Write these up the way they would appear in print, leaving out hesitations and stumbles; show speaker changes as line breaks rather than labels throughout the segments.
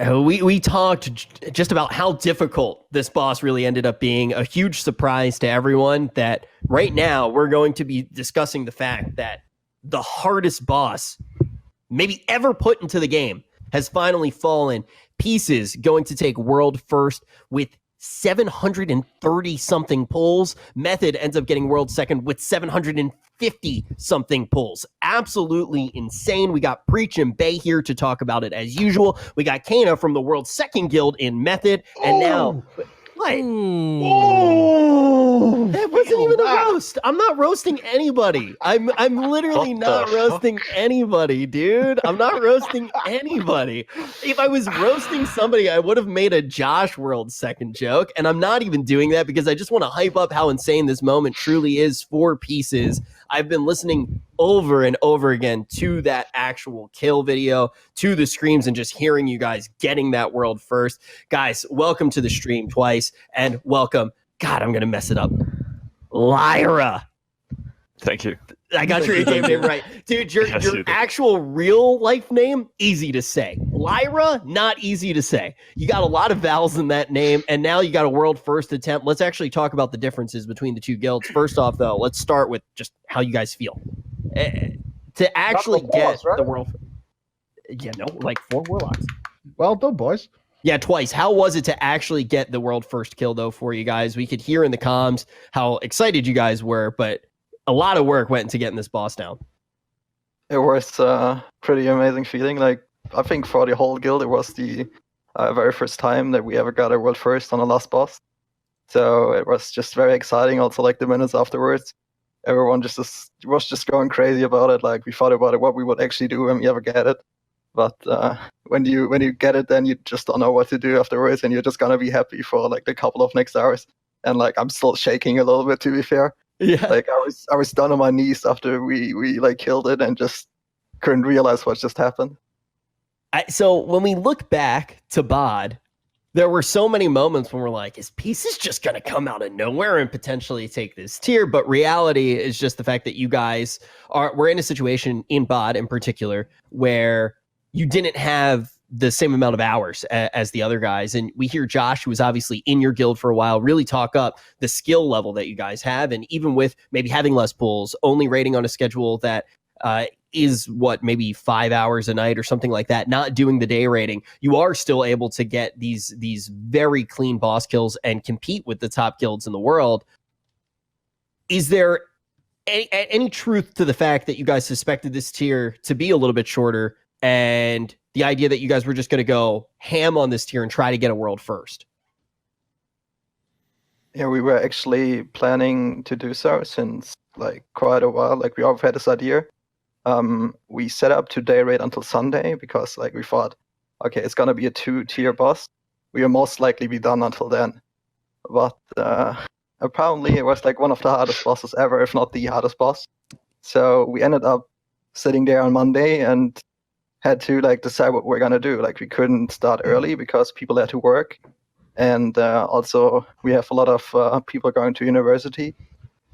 we talked just about how difficult this boss really ended up being. A huge surprise to everyone that right now we're going to be discussing the fact that the hardest boss maybe ever put into the game has finally fallen. Pieces going to take world first with 730 something pulls. Method ends up getting world second with 750 something pulls. Absolutely insane. We got Preach and Bay here to talk about it as usual. We got Cayna from the world's second guild in Method. And now, what?
Oh,
That wasn't even a roast. I'm not roasting anybody. I'm literally not roasting anybody, dude. I'm not roasting anybody. If I was roasting somebody, I would have made a Josh World second joke, and I'm not even doing that because I just want to hype up how insane this moment truly is for Pieces. I've been listening over and over again to that actual kill video, to the screams, and just hearing you guys getting that world first. Guys, welcome to the stream twice, and welcome, God, I'm going to mess it up, Lyaira.
Thank you.
I got your game name right. Dude, your actual real life name, easy to say. Lyaira, not easy to say. You got a lot of vowels in that name, and now you got a world first attempt. Let's actually talk about the differences between the two guilds. First off, though, let's start with just how you guys feel. To actually get the world... Yeah, no, like 4 warlocks.
Well done, boys.
Yeah, twice. How was it to actually get the world first kill, though, for you guys? We could hear in the comms how excited you guys were, but a lot of work went into getting this boss down.
It was a pretty amazing feeling. Like, I think for the whole guild, it was the very first time that we ever got a world first on the last boss. So it was just very exciting. Also, like the minutes afterwards, everyone was just going crazy about it. Like, we thought about it, what we would actually do when we ever get it. But when you get it, then you just don't know what to do afterwards, and you're just gonna be happy for like the couple of next hours. And like, I'm still shaking a little bit, to be fair.
Yeah.
Like, I was down on my knees after we like killed it and just couldn't realize what just happened.
So when we look back to BOD, there were so many moments when we're like, is Pieces just going to come out of nowhere and potentially take this tier? But reality is just the fact that you guys we're in a situation in BOD in particular where you didn't have the same amount of hours as the other guys. And we hear Josh, who was obviously in your guild for a while, really talk up the skill level that you guys have. And even with maybe having less pulls, only raiding on a schedule that is maybe 5 hours a night or something like that, not doing the day raiding, you are still able to get these very clean boss kills and compete with the top guilds in the world. Is there any truth to the fact that you guys suspected this tier to be a little bit shorter, and the idea that you guys were just going to go ham on this tier and try to get a world first?
Yeah, we were actually planning to do so since like quite a while. Like, we always had this idea. We set up to day raid until Sunday because like we thought, okay, it's gonna be a 2-tier boss. We will most likely be done until then. But apparently it was like one of the hardest bosses ever, if not the hardest boss. So we ended up sitting there on Monday and had to like decide what we're gonna do. Like, we couldn't start early because people had to work, and also we have a lot of people going to university.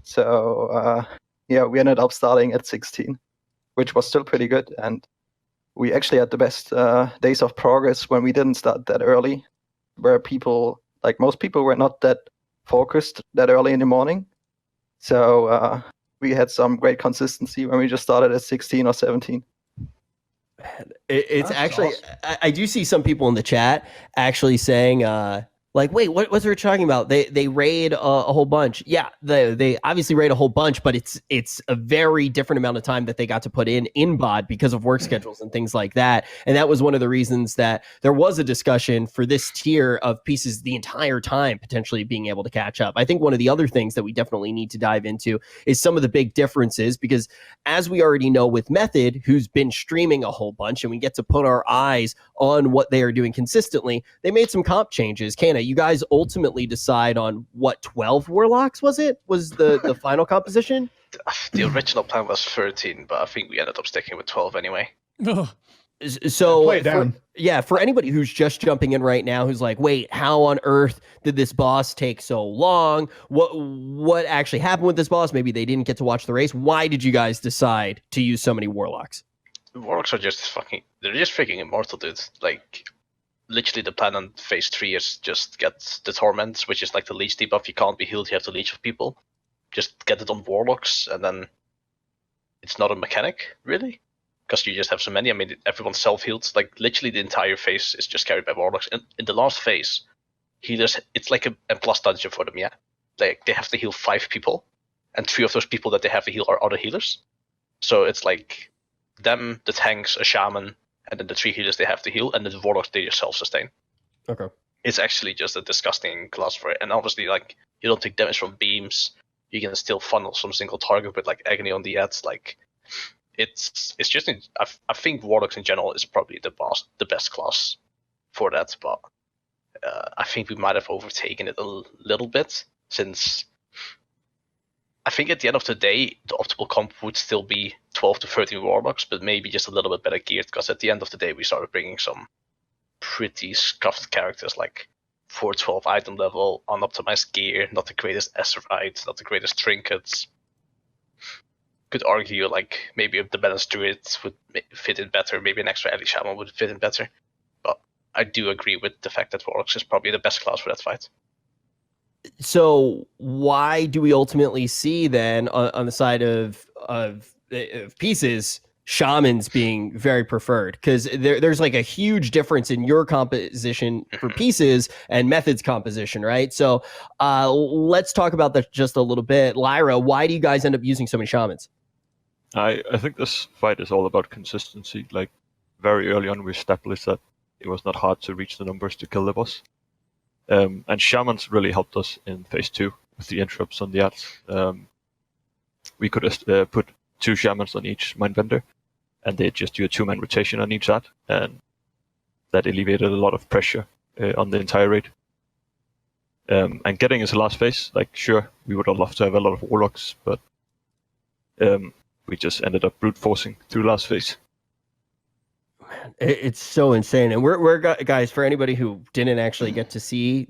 So yeah, we ended up starting at 16, which was still pretty good. And we actually had the best days of progress when we didn't start that early, where people, like most people, were not that focused that early in the morning. So we had some great consistency when we just started at 16 or 17.
It's actually awesome. I do see some people in the chat actually saying like, wait, what was we talking about? They raid a whole bunch. Yeah, they obviously raid a whole bunch, but it's a very different amount of time that they got to put in BOD because of work schedules and things like that. And that was one of the reasons that there was a discussion for this tier of Pieces the entire time potentially being able to catch up. I think one of the other things that we definitely need to dive into is some of the big differences, because as we already know with Method, who's been streaming a whole bunch, and we get to put our eyes on what they are doing consistently, they made some comp changes. Cayna, you guys ultimately decide on what, 12 warlocks was the final composition?
The original plan was 13, but I think we ended up sticking with 12 anyway.
So
play it down.
For anybody who's just jumping in right now, who's like, wait, how on earth did this boss take so long? What actually happened with this boss? Maybe they didn't get to watch the race. Why did you guys decide to use so many warlocks?
Warlocks are just freaking immortal, dudes. Like, literally the plan on phase 3 is just get the torment, which is like the leech debuff. You can't be healed, you have to leech of people. Just get it on warlocks, and then it's not a mechanic really, because you just have so many. I mean, everyone's self-healed. Like literally the entire phase is just carried by warlocks. In the last phase, healers, it's like a plus dungeon for them. Yeah, they have to heal 5 people, and 3 of those people that they have to heal are other healers. So it's like them, the tanks, a shaman, and then the 3 healers they have to heal, and the warlocks they just self-sustain.
Okay.
It's actually just a disgusting class for it. And obviously, like, you don't take damage from beams. You can still funnel some single target with like agony on the ads. Like, it's just I think warlocks in general is probably the best class for that. But I think we might have overtaken it a little bit, since I think at the end of the day the optimal comp would still be 12 to 13 warlocks, but maybe just a little bit better geared. Because at the end of the day we started bringing some pretty scuffed characters, like 412 item level, unoptimized gear, not the greatest Ezrite, not the greatest trinkets. Could argue like maybe the balanced druid would fit in better, maybe an extra Ellie Shaman would fit in better. But I do agree with the fact that Warlocks is probably the best class for that fight.
So why do we ultimately see then on the side of pieces shamans being very preferred? Because there's like a huge difference in your composition for pieces and methods composition, right? So let's talk about that just a little bit. Lyaira, why do you guys end up using so many shamans?
I think this fight is all about consistency. Like, very early on we established that it was not hard to reach the numbers to kill the boss. And shamans really helped us in phase 2 with the interrupts on the ads. We could put 2 shamans on each mind vendor, and they just do a 2-man rotation on each ad, and that alleviated a lot of pressure on the entire raid. And getting into last phase, like, sure, we would have loved to have a lot of warlocks, but we just ended up brute forcing through last phase.
It's so insane. And we're guys, for anybody who didn't actually get to see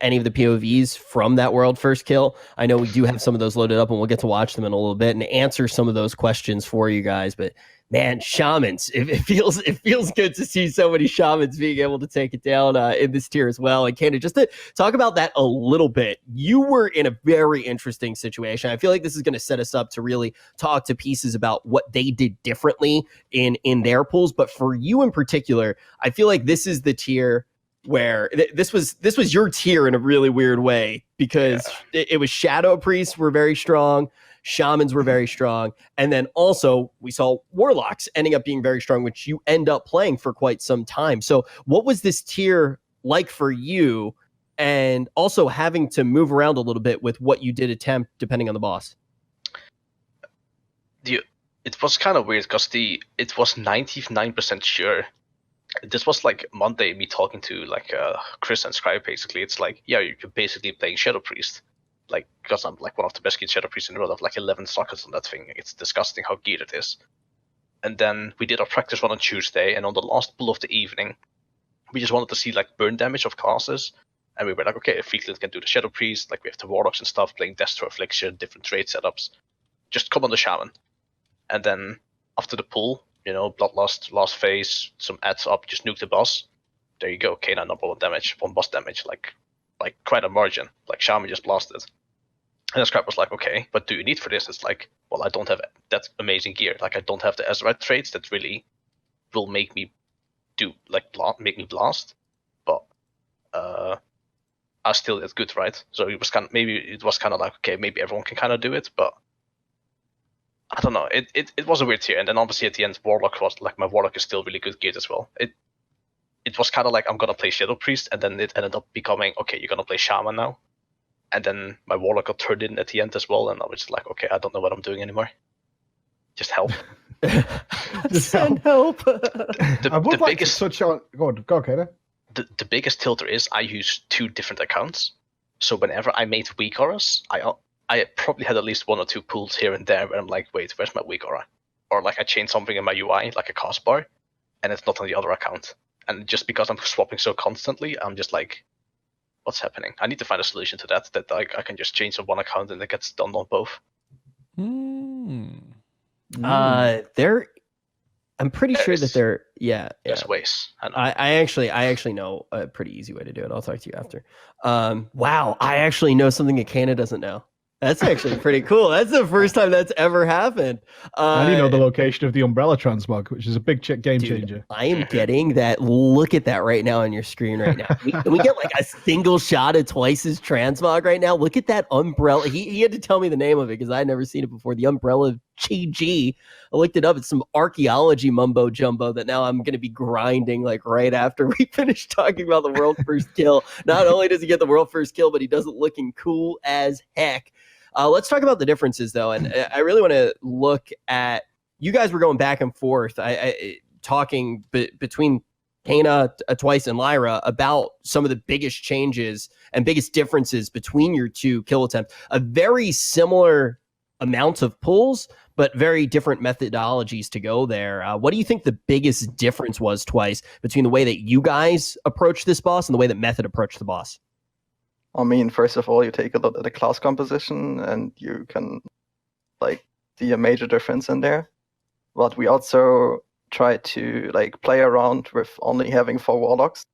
any of the POVs from that world first kill, I know we do have some of those loaded up, and we'll get to watch them in a little bit and answer some of those questions for you guys. But man, shamans, it feels good to see so many shamans being able to take it down in this tier as well. And Cayna, just to talk about that a little bit, you were in a very interesting situation. I feel like this is going to set us up to really talk to pieces about what they did differently in their pools. But for you in particular, I feel like this is the tier where this was your tier in a really weird way, because it was Shadow Priests were very strong, Shamans were very strong, and then also we saw Warlocks ending up being very strong, which you end up playing for quite some time. So what was this tier like for you, and also having to move around a little bit with what you did attempt depending on the boss?
It was kind of weird because it was 99% sure. This was like Monday, me talking to like Chris and Scribe. Basically, it's like, yeah, you're basically playing Shadow Priest, like, because I'm like one of the best geared Shadow Priests in the world. I have like 11 sockets on that thing. It's disgusting how geared it is. And then we did our practice run on Tuesday, and on the last pull of the evening, we just wanted to see like burn damage of classes, and we were like, okay, if Freakland can do the Shadow Priest, like we have the Warlocks and stuff playing Destro Affliction, different trade setups, just come on the Shaman. And then after the pull, you know, Bloodlust, last phase, some ads up, just nuke the boss. There you go, Cayna number 1 damage, 1 boss damage, like quite a margin. Like Shaman just blasted. And the Scribe was like, okay, but do you need for this? It's like, well, I don't have that amazing gear. Like, I don't have the Ezrite traits that really will make me make me blast. But I still did good, right? So it was kind of like, okay, maybe everyone can kind of do it, but I don't know. It was a weird tier, and then obviously at the end, Warlock was like, my Warlock is still really good geared as well. It was kind of like, I'm gonna play Shadow Priest, and then it ended up becoming, okay, you're gonna play Shaman now, and then my Warlock got turned in at the end as well, and I was just like, okay, I don't know what I'm doing anymore. Just help.
Just send help.
The biggest touch on. Go Cayna.
The biggest tilter is I use 2 different accounts, so whenever I made weak auras, I probably had at least 1 or 2 pulls here and there where I'm like, wait, where's my weak aura? Or like I changed something in my UI, like a cast bar, and it's not on the other account. And just because I'm swapping so constantly, I'm just like, what's happening? I need to find a solution to that I can just change on one account and it gets done on both.
There I'm pretty sure that
there's ways.
I actually know a pretty easy way to do it. I'll talk to you after. Wow, I actually know something that Cayna doesn't know. That's actually pretty cool. That's the first time that's ever happened.
And you know the location of the Umbrella transmog, which is a big game changer.
I am getting that. Look at that right now on your screen right now. Can we get like a single shot of Twice's transmog right now? Look at that Umbrella. He had to tell me the name of it because I had never seen it before. The Umbrella GG. I looked it up. It's some archaeology mumbo jumbo that now I'm going to be grinding like right after we finish talking about the world first kill. Not only does he get the world first kill, but he does it looking cool as heck. Let's talk about the differences, though, and I really want to look at you guys were going back and forth, talking between Cayna, Twice, and Lyaira about some of the biggest changes and biggest differences between your two kill attempts. A very similar amount of pulls, but very different methodologies to go there. What do you think the biggest difference was, Twice, between the way that you guys approached this boss and the way that Method approached the boss?
I mean, first of all, you take a look at the class composition and you can like see a major difference in there. But we also try to like play around with only having 4 warlocks.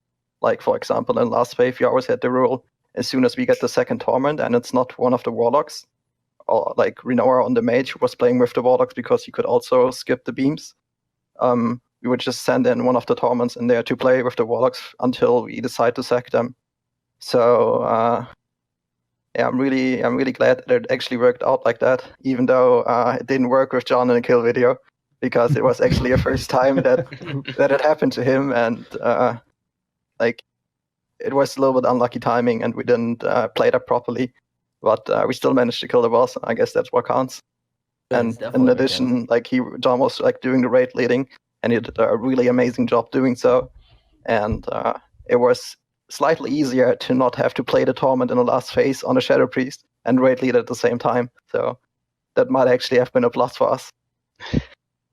Like for example, in last wave, you always had the rule: as soon as we get the second torment and it's not one of the warlocks, or like Renoa on the mage who was playing with the warlocks because you could also skip the beams, we would just send in one of the torments in there to play with the warlocks until we decide to sack them. So yeah, I'm really glad that it actually worked out like that, even though it didn't work with John in the kill video, because it was actually a first time that it happened to him, and like it was a little bit unlucky timing, and we didn't play that properly, but we still managed to kill the boss. I guess that's what counts. And in addition, like John was like doing the raid leading, and he did a really amazing job doing so, and it was slightly easier to not have to play the Torment in the last phase on a Shadow Priest and raid lead at the same time. So that might actually have been a plus for us.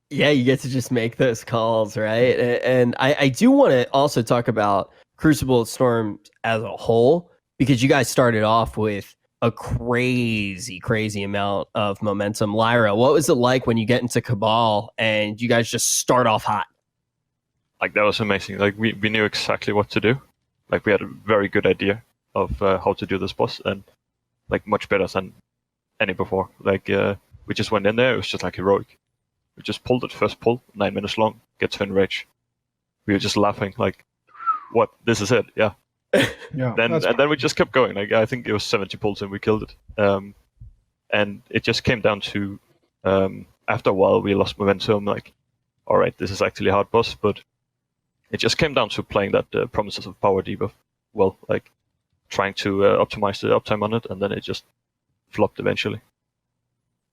Yeah, you get to just make those calls, right? And I do want to also talk about Crucible Storm as a whole, because you guys started off with a crazy amount of momentum. Lyaira, what was it like when you get into Cabal and you guys just start off hot?
Like, that was amazing. Like, we knew exactly what to do. Like, we had a very good idea of how to do this boss, and like much better than any before. Like, we just went in there. It was just like heroic. We just pulled it, first pull, 9 minutes long, get to enrage. We were just laughing like, what? This is it? Yeah.
Yeah.
Then we just kept going. Like, I think it was 70 pulls and we killed it. And it just came down to after a while we lost momentum. Like, all right, this is actually a hard boss, but it just came down to playing that Promises of Power debuff well, like trying to optimize the uptime on it, and then it just flopped eventually.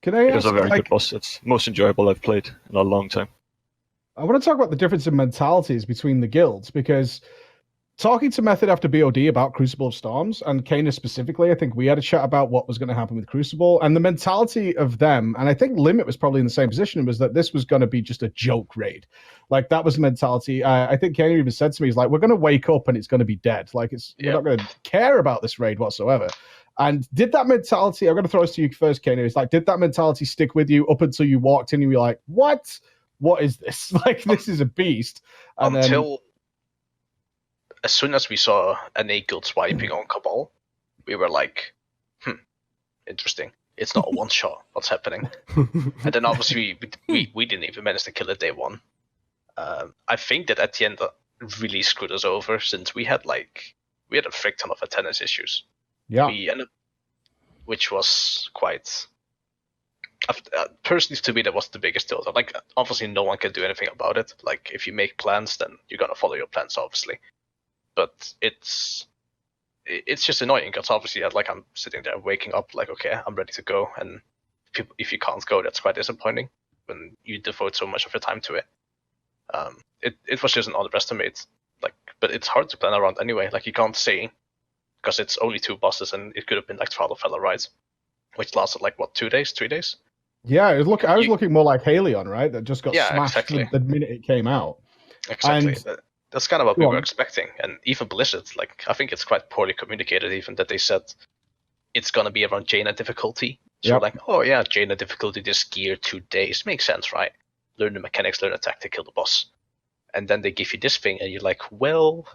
It was a very good boss. It's the most enjoyable I've played in a long time.
I want to talk about the difference in mentalities between the guilds, because talking to Method after BOD about Crucible of Storms, and Cayna specifically, I think we had a chat about what was going to happen with Crucible, and the mentality of them, and I think Limit was probably in the same position, was that this was going to be just a joke raid. Like, that was the mentality. I think Cayna even said to me, he's like, we're going to wake up and it's going to be dead. Like, we're not going to care about this raid whatsoever. And did that mentality, I'm going to throw this to you first, Cayna, it's like, did that mentality stick with you up until you walked in and you were like, what is this? Like, this is a beast. And
until as soon as we saw NA guild swiping on Cabal, we were like, interesting. It's not a one shot. What's happening? And then obviously we didn't even manage to kill it day one. I think that at the end that really screwed us over, since we had a frick ton of attendance issues.
Yeah.
We ended, which was quite. Personally, to me, that was the biggest deal. Like, obviously, no one can do anything about it. Like, if you make plans, then you're gonna follow your plans, obviously. But it's just annoying, because obviously, like, I'm sitting there waking up, like, okay, I'm ready to go, and if you can't go, that's quite disappointing when you devote so much of your time to it. It was just an underestimate. Like, but it's hard to plan around anyway. Like, you can't say, because it's only 2 bosses, and it could have been like Trial of Fella, right? Which lasted like what, 2 days, 3 days?
Yeah, I was looking more like Halion, right? That just got smashed the minute it came out.
Exactly. That's kind of what we were expecting. And even Blizzard, like, I think it's quite poorly communicated, even that they said it's gonna be around Jaina difficulty. So like, oh yeah, Jaina difficulty this gear 2 days. Makes sense, right? learn the mechanics, learn a tactic, kill the boss. And then they give you this thing, and you're like, well,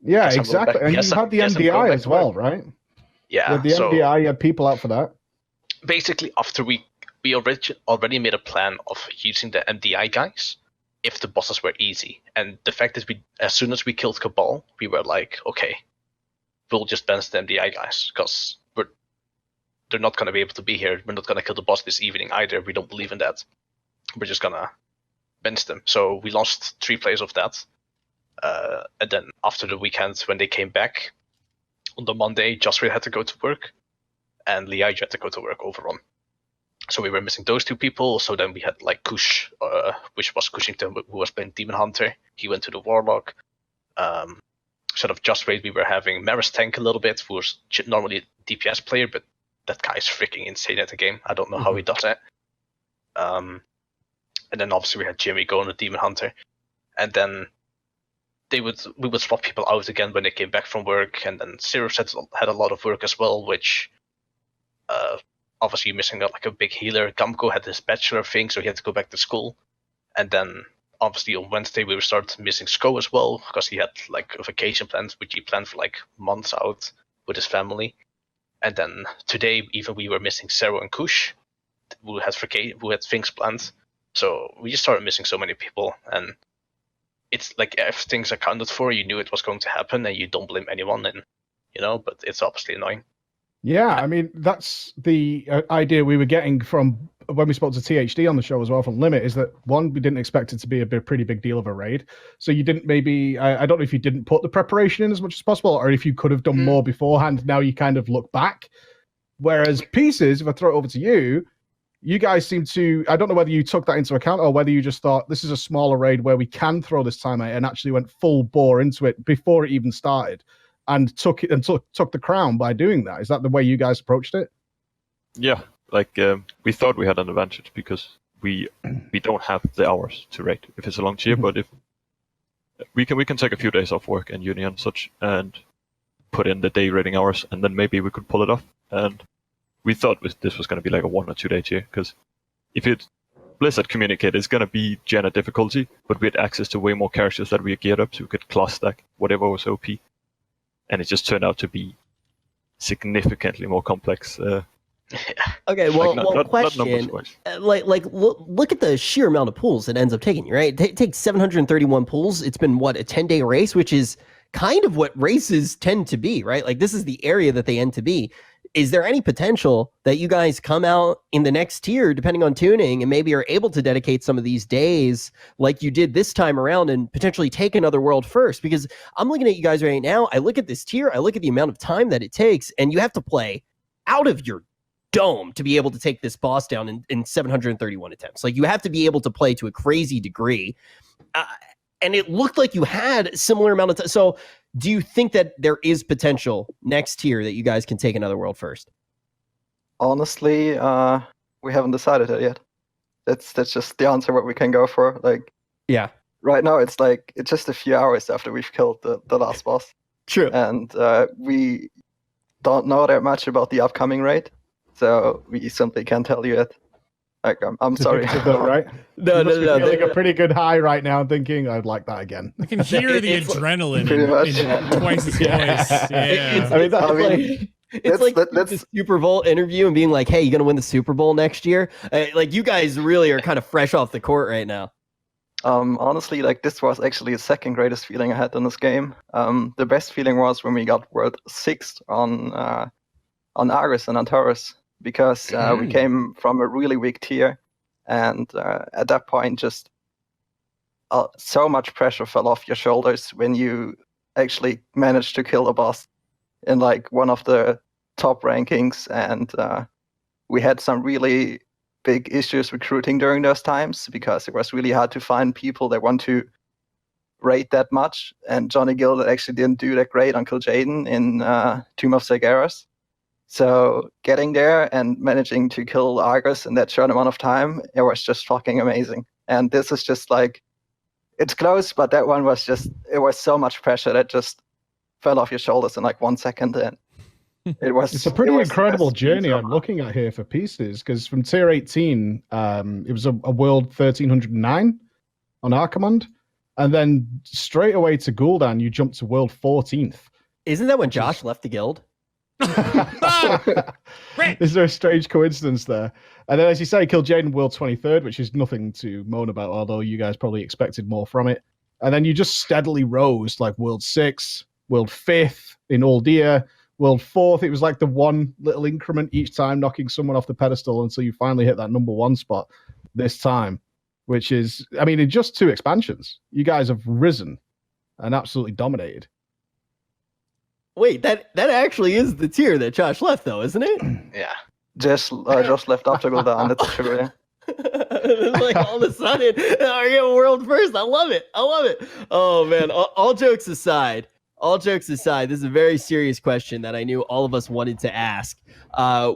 Yeah,
guess I'm going
exactly.
back-
And you
guess I'm-
had the
guess I'm going
MDI
back
as
to
well,
work.
right?
Yeah.
You had the
so
MDI, you had people out for that.
basically, after we already made a plan of using the MDI guys if the bosses were easy. And the fact is, as soon as we killed Cabal, we were like, okay, we'll just bench the MDI guys because they're not going to be able to be here. We're not going to kill the boss this evening either. We don't believe in that. We're just going to bench them. So we lost 3 plays of that. And then after the weekend, when they came back on the Monday, Joshua had to go to work and Lyaira had to go to work overall. So we were missing those 2 people. So then we had like Kush, which was Cushington, who was playing Demon Hunter. He went to the Warlock. Sort of just raid, we were having Maris Tank a little bit, who was normally a DPS player, but that guy's freaking insane at the game. I don't know how he does it. And then obviously we had Jimmy going to Demon Hunter. And then we would swap people out again when they came back from work. And then Sirius had a lot of work as well, which obviously missing like a big healer. Gamko had his bachelor thing, so he had to go back to school. And then obviously on Wednesday we started missing Sko as well, because he had like a vacation planned, which he planned for like months out with his family. And then today even we were missing Sarah and Kush, who had things planned. So we just started missing so many people, and it's like if things accounted for, you knew it was going to happen, and you don't blame anyone, and but it's obviously annoying.
Yeah, I mean, that's the idea we were getting from when we spoke to THD on the show as well from Limit, is that one, we didn't expect it to be a pretty big deal of a raid. So you didn't maybe, I don't know if you didn't put the preparation in as much as possible, or if you could have done more beforehand. Now you kind of look back. Whereas Pieces, if I throw it over to you, you guys seem to, I don't know whether you took that into account or whether you just thought this is a smaller raid where we can throw this time out, and actually went full bore into it before it even started. And took the crown by doing that. Is that the way you guys approached it?
Yeah, like we thought we had an advantage because we don't have the hours to raid if it's a long tier. But if we can take a few days off work and uni and such and put in the day raiding hours, and then maybe we could pull it off. And we thought this was going to be like a 1 or 2 day tier, because if Blizzard communicated it's going to be Jaina difficulty, but we had access to way more characters that we had geared up to. We could class stack whatever was OP. And it just turned out to be significantly more complex.
Okay, well,
not
question.
numbers-wise.
Look at the sheer amount of pools it ends up taking, right? It takes 731 pools. It's been, what, a 10-day race, which is kind of what races tend to be, right? Like, this is the area that they end to be. Is there any potential that you guys come out in the next tier, depending on tuning, and maybe are able to dedicate some of these days like you did this time around and potentially take another world first? Because I'm looking at you guys right now. I look at this tier. I look at the amount of time that it takes, and you have to play out of your dome to be able to take this boss down in 731 attempts. Like, you have to be able to play to a crazy degree. And it looked like you had a similar amount of time. So do you think that there is potential next tier that you guys can take another world first?
Honestly, we haven't decided it yet. That's just the answer what we can go for. Like,
yeah,
right now it's just a few hours after we've killed the last boss.
True.
And we don't know that much about the upcoming raid, so we simply can't tell you yet. Like, I'm sorry.
Right?
No.
Feeling a pretty good high right now, thinking I'd like that again.
I can hear the adrenaline in Twice's voice. Yeah.
It's like the Super Bowl interview and being like, "Hey, you gonna win the Super Bowl next year?" Like, you guys really are kind of fresh off the court right now.
Honestly, like, this was actually the second greatest feeling I had in this game. The best feeling was when we got World 6th on Argus and on Taurus, because we came from a really weak tier, and at that point, just so much pressure fell off your shoulders when you actually managed to kill a boss in like one of the top rankings, and we had some really big issues recruiting during those times because it was really hard to find people that want to raid that much, and Johnny Gill actually didn't do that great until Jaden in Tomb of Sargeras. So getting there and managing to kill Argus in that short amount of time, it was just fucking amazing. And this is just like, it's close, but that one was just, it was so much pressure that just fell off your shoulders in like 1 second. And It was.
It's a pretty
it was
incredible
less
journey
easier.
I'm looking at here for pieces, because from tier 18, it was a world 1309 on Archimonde, and then straight away to Gul'dan, you jump to world 14th.
Isn't that when
Which is-
Josh left the guild?
Is there a strange coincidence there? And then, as you say, killed Jaden world 23rd, which is nothing to moan about, although you guys probably expected more from it. And then you just steadily rose, like world 6, world 5th in Aldia, world 4th. It was like the one little increment each time, knocking someone off the pedestal until you finally hit that number 1 spot this time, which is, I mean, in just 2 expansions, you guys have risen and absolutely dominated.
Wait, that actually is the tier that Josh left, though, isn't it?
Yeah.
Just left after Gul'dan. That's true. Yeah.
Like all of a sudden, are you world first? I love it. Oh man! All jokes aside, this is a very serious question that I knew all of us wanted to ask.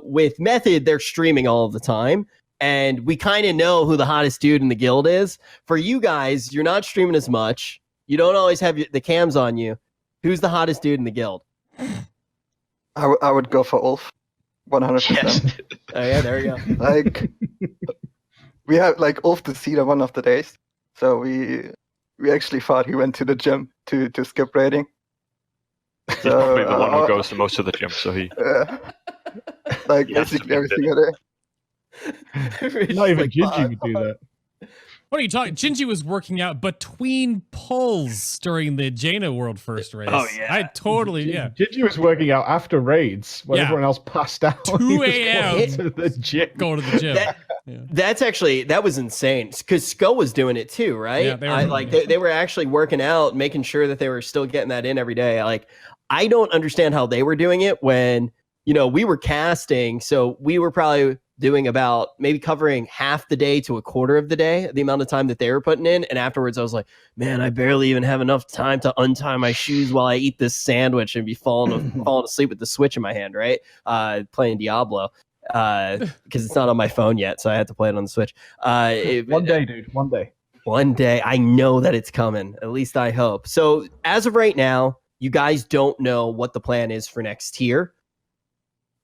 With Method, they're streaming all of the time, and we kind of know who the hottest dude in the guild is. For you guys, you're not streaming as much. You don't always have the cams on you. Who's the hottest dude in the guild?
I would go for Ulf, 100%.
Yes.
Oh yeah, there you go.
Like we have like Ulf the Cedar one of the days, so we actually thought he went to the gym to skip raiding.
He's probably the one who goes the most to the gym, so he.
Like
He has to
basically every
be
single day.
Not even
Like,
Gingy would do that.
What are you talking? Gingy was working out between pulls during the Jaina World First race.
Oh, yeah.
I totally, yeah.
Gingy was working out after raids when
Yeah.
everyone else passed out.
2
He was
a.m.
going to the gym.
Go to the gym.
That-
Yeah.
that was insane because Sko was doing it too, right?
Yeah, they were-
they were actually working out, making sure that they were still getting that in every day. Like, I don't understand how they were doing it when, we were casting. So we were probably doing about maybe covering half the day to a quarter of the day, the amount of time that they were putting in. And afterwards I was like, man, I barely even have enough time to untie my shoes while I eat this sandwich and be falling asleep with the Switch in my hand, right? Playing Diablo. Because it's not on my phone yet, so I had to play it on the Switch.
One day, dude. One day.
One day, I know that it's coming. At least I hope. So as of right now, you guys don't know what the plan is for next tier.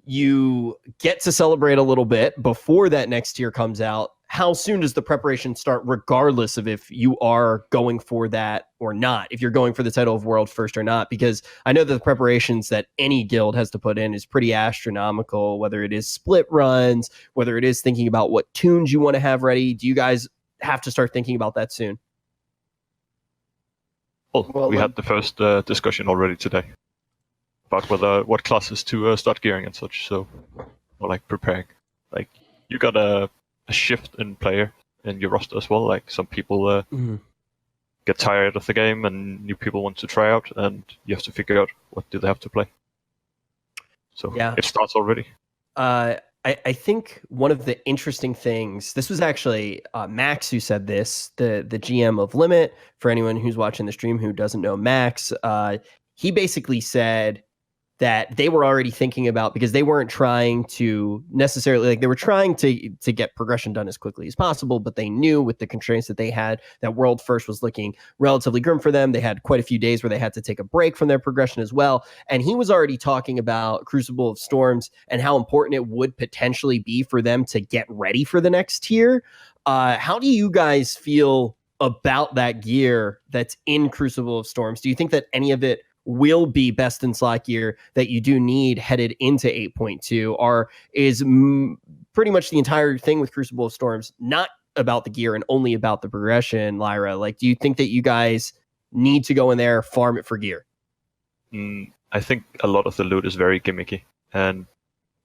You get to celebrate a little bit before that next tier comes out. How soon does the preparation start, regardless of if you are going for that or not, if you're going for the title of world first or not? Because I know that the preparations that any guild has to put in is pretty astronomical, whether it is split runs, whether it is thinking about what tunes you want to have ready. Do you guys have to start thinking about that soon?
Well, we had the first discussion already today about what classes to start gearing and such. So, or like preparing, like you got a shift in player in your roster as well. Like some people get tired of the game, and new people want to try out, and you have to figure out what do they have to play. So
Yeah.
it starts already.
I think one of the interesting things, this was actually Max who said this, the GM of Limit. For anyone who's watching the stream who doesn't know Max, he basically said that they were already thinking about, because they weren't trying to necessarily, like, they were trying to get progression done as quickly as possible, but they knew with the constraints that they had that world first was looking relatively grim for them. They had quite a few days where they had to take a break from their progression as well. And he was already talking about Crucible of Storms and how important it would potentially be for them to get ready for the next tier. How do you guys feel about that gear that's in Crucible of Storms? Do you think that any of it will be best in slot gear that you do need headed into 8.2, or is pretty much the entire thing with Crucible of Storms not about the gear and only about the progression, Lyaira? Like, do you think that you guys need to go in there, farm it for gear?
I think a lot of the loot is very gimmicky, and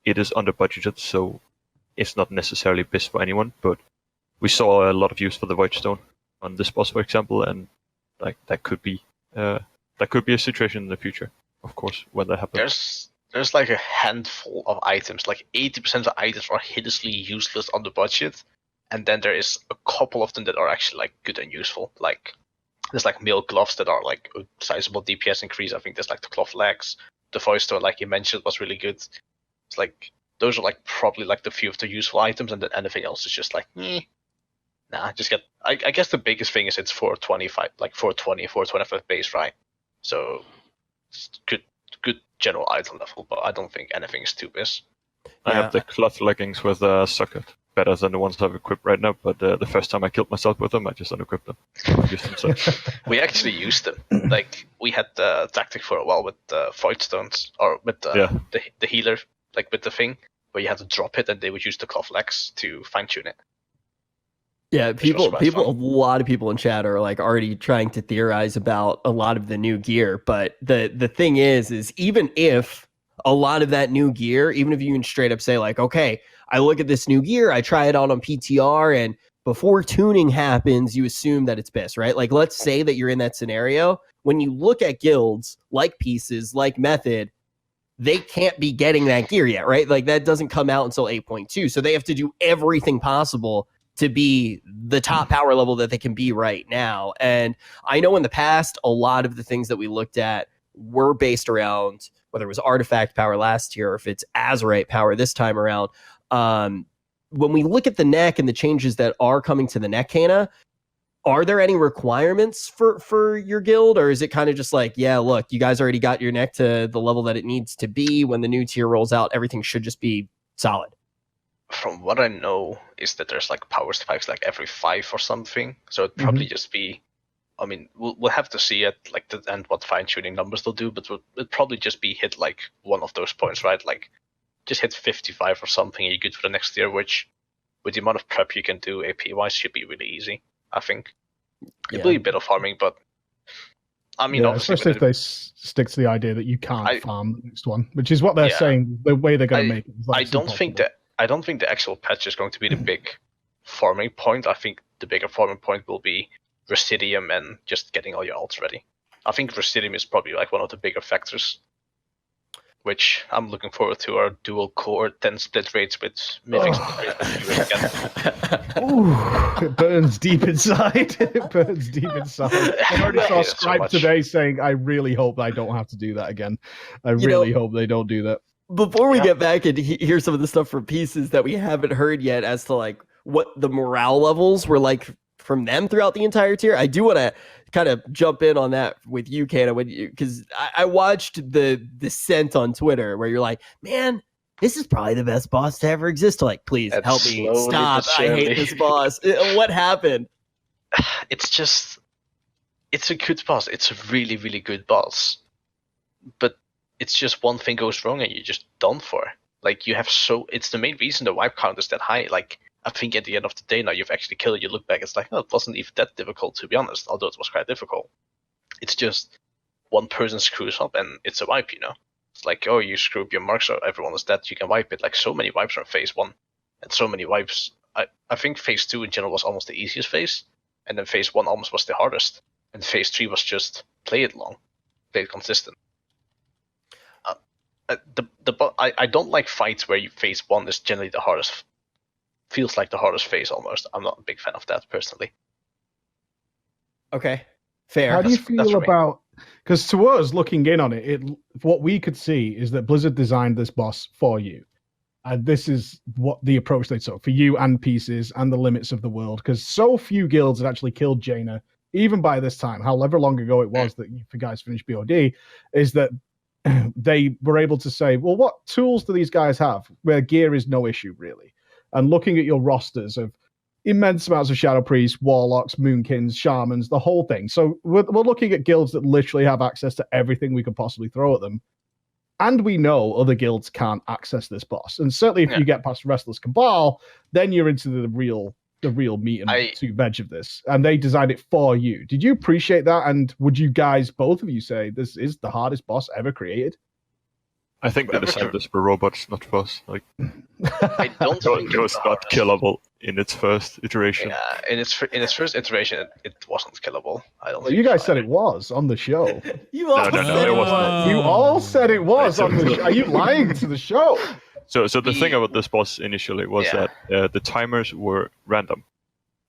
it is under budgeted, so it's not necessarily best for anyone, but we saw a lot of use for the Voidstone on this boss, for example, and like that could be a situation in the future, of course, when that happens.
There's like a handful of items, like 80% of the items are hideously useless on the budget, and then there is a couple of them that are actually like good and useful. Like there's like mail gloves that are like a sizable DPS increase. I think there's like the cloth legs, the Voidstone, like you mentioned, was really good. It's like those are like probably like the few of the useful items, and then anything else is just like, nah, just get. I guess the biggest thing is it's 425, like 420, 425 base, right? So it's good general item level, but I don't think anything is too best.
I have the cloth leggings with a socket, better than the ones I've equipped right now. But the first time I killed myself with them, I just unequipped them. Used them, so.
We actually used them. Like we had the tactic for a while with the Void Stones, or with the healer, like with the thing where you had to drop it, and they would use the cloth legs to fine tune it.
Yeah, a lot of people in chat are like already trying to theorize about a lot of the new gear. But the thing is even if a lot of that new gear, even if you can straight up say like, okay, I look at this new gear, I try it out on PTR, and before tuning happens, you assume that it's best, right? Like, let's say that you're in that scenario. When you look at guilds like Pieces, like Method, they can't be getting that gear yet, right? Like, that doesn't come out until 8.2. So they have to do everything possible to be the top power level that they can be right now. And I know in the past, a lot of the things that we looked at were based around whether it was artifact power last year or if it's Azerite power this time around. When we look at the neck and the changes that are coming to the neck, Cayna, are there any requirements for your guild, or is it kind of just like, yeah, look, you guys already got your neck to the level that it needs to be. When the new tier rolls out, everything should just be solid?
From what I know is that there's like power spikes like every 5 or something. So it'd probably just be, I mean, we'll have to see it like and what fine tuning numbers they'll do, but it'd probably just be hit like one of those points, right? Like just hit 55 or something and you're good for the next year, which with the amount of prep you can do AP wise should be really easy, I think. It'll be a bit of farming, but I mean,
especially if they stick to the idea that you can't farm the next one, which is what they're saying. The way they're going to make it. Like,
I don't think the actual patch is going to be the big farming point. I think the bigger farming point will be Residium and just getting all your alts ready. I think Residium is probably like one of the bigger factors, which I'm looking forward to. Our dual core 10 split rates with Mythics.
Ooh, it burns deep inside. It burns deep inside. I already saw Scribe today saying, I really hope I don't have to do that again. I really hope they don't do that.
Before we get back and hear some of the stuff from Pieces that we haven't heard yet as to like what the morale levels were like from them throughout the entire tier, I do want to kind of jump in on that with you, Cayna, because I watched the Descent on Twitter where you're like, man, this is probably the best boss to ever exist. Like, please help me stop. I hate this boss. What happened?
It's a good boss. It's a really, really good boss. But it's just one thing goes wrong and you're just done for. Like, it's the main reason the wipe count is that high. Like, I think at the end of the day now you've actually killed it, you look back, it's like, oh, it wasn't even that difficult, to be honest, although it was quite difficult. It's just one person screws up and it's a wipe, you know? It's like, oh, you screw up your marks, so everyone is dead, you can wipe it. Like, so many wipes from phase 1 and so many wipes. I think phase 2 in general was almost the easiest phase, and then phase 1 almost was the hardest, and phase 3 was just play it long, play it consistent. I don't like fights where phase 1 is generally the hardest. Feels like the hardest phase almost. I'm not a big fan of that personally.
Okay, fair.
How do you feel about? Because to us, looking in on it, what we could see is that Blizzard designed this boss for you, and this is what the approach they took for you and Pieces and the limits of the world. Because so few guilds had actually killed Cayna, even by this time, however long ago it was that you guys finished BOD, is that they were able to say, well, what tools do these guys have where gear is no issue, really? And looking at your rosters of immense amounts of Shadow Priests, Warlocks, Moonkins, Shamans, the whole thing. So we're looking at guilds that literally have access to everything we could possibly throw at them. And we know other guilds can't access this boss. And certainly if you get past Restless Cabal, then you're into the real meat and veg of this. And they designed it for you. Did you appreciate that? And would you guys, both of you, say this is the hardest boss ever created?
I think they designed this for robots, not for us. Like,
I don't think
it was not killable in its first iteration.
Yeah, in its first iteration, it wasn't killable. I don't.
Well, you guys said it was on the show.
You all said it was.
You all said it was on the show. Are you lying to the show?
So the thing about this boss initially was that the timers were random.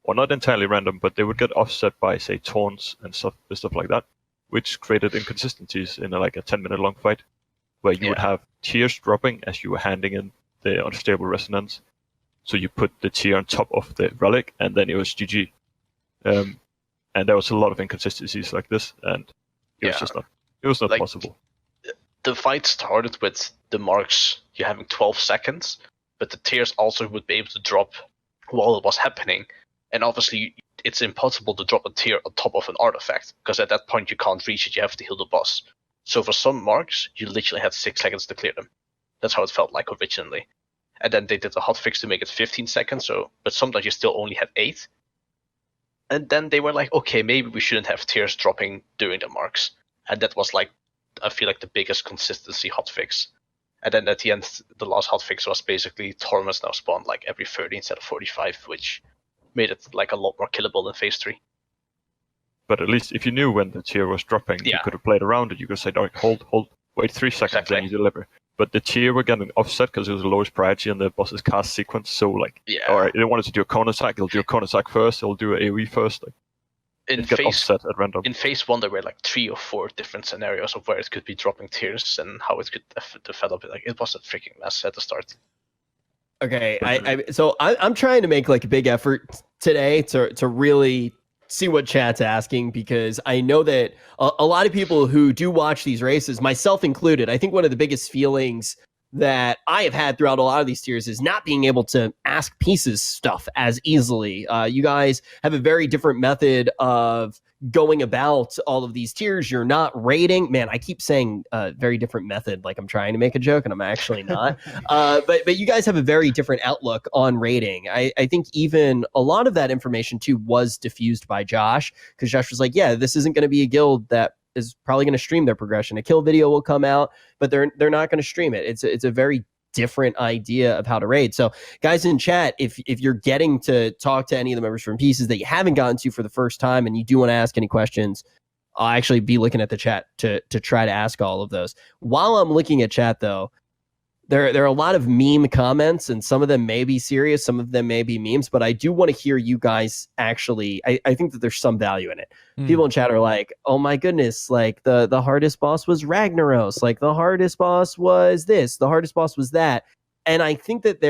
Well, not entirely random, but they would get offset by, say, taunts and stuff like that, which created inconsistencies in like a 10-minute long fight, where you would have tiers dropping as you were handing in the unstable resonance. So you put the tier on top of the relic, and then it was GG. And there was a lot of inconsistencies like this, and it was just not. It was not possible.
the fight started with the marks you having 12 seconds, but the tiers also would be able to drop while it was happening. And obviously, it's impossible to drop a tier on top of an artifact, because at that point you can't reach it, you have to heal the boss. So for some marks, you literally had 6 seconds to clear them. That's how it felt like originally. And then they did a hotfix to make it 15 seconds, but sometimes you still only had 8. And then they were like, okay, maybe we shouldn't have tiers dropping during the marks. And that was like, I feel like the biggest consistency hotfix. And then at the end, the last hotfix was basically tournaments now spawn like every 30 instead of 45, which made it like a lot more killable in phase 3.
But at least if you knew when the tier was dropping, you could have played around it. You could say, all right, hold, wait 3 seconds,
Exactly.
then you deliver. But the tier were getting offset because it was the lowest priority in the boss's cast sequence. So, like, all right, they wanted to do a cone attack. He'll do a cone attack first. He'll do an AoE first. Like,
in
get offset at random.
In phase 1, there were like 3 or 4 different scenarios of where it could be dropping tiers and how it could develop. Like, it was a freaking mess at the start.
Okay, so I'm trying to make like a big effort today to really see what chat's asking, because I know that a lot of people who do watch these races, myself included, I think one of the biggest feelings that I have had throughout a lot of these tiers is not being able to ask pieces stuff as easily. You guys have a very different method of going about all of these tiers. You're not rating. Man, I keep saying very different method, like I'm trying to make a joke and I'm actually not. But you guys have a very different outlook on rating. I think even a lot of that information too was diffused by Josh, because Josh was like, yeah, this isn't going to be a guild that is probably going to stream their progression. A kill video will come out, but they're not going to stream it. It's a very different idea of how to raid. So guys in chat, if you're getting to talk to any of the members from pieces that you haven't gotten to for the first time and you do want to ask any questions, I'll actually be looking at the chat to try to ask all of those. While I'm looking at chat though, there are a lot of meme comments, and some of them may be serious, some of them may be memes, but I do want to hear you guys actually, I think that there's some value in it. People in chat are like, oh my goodness, like the hardest boss was Ragnaros, like the hardest boss was this, the hardest boss was that. And I think that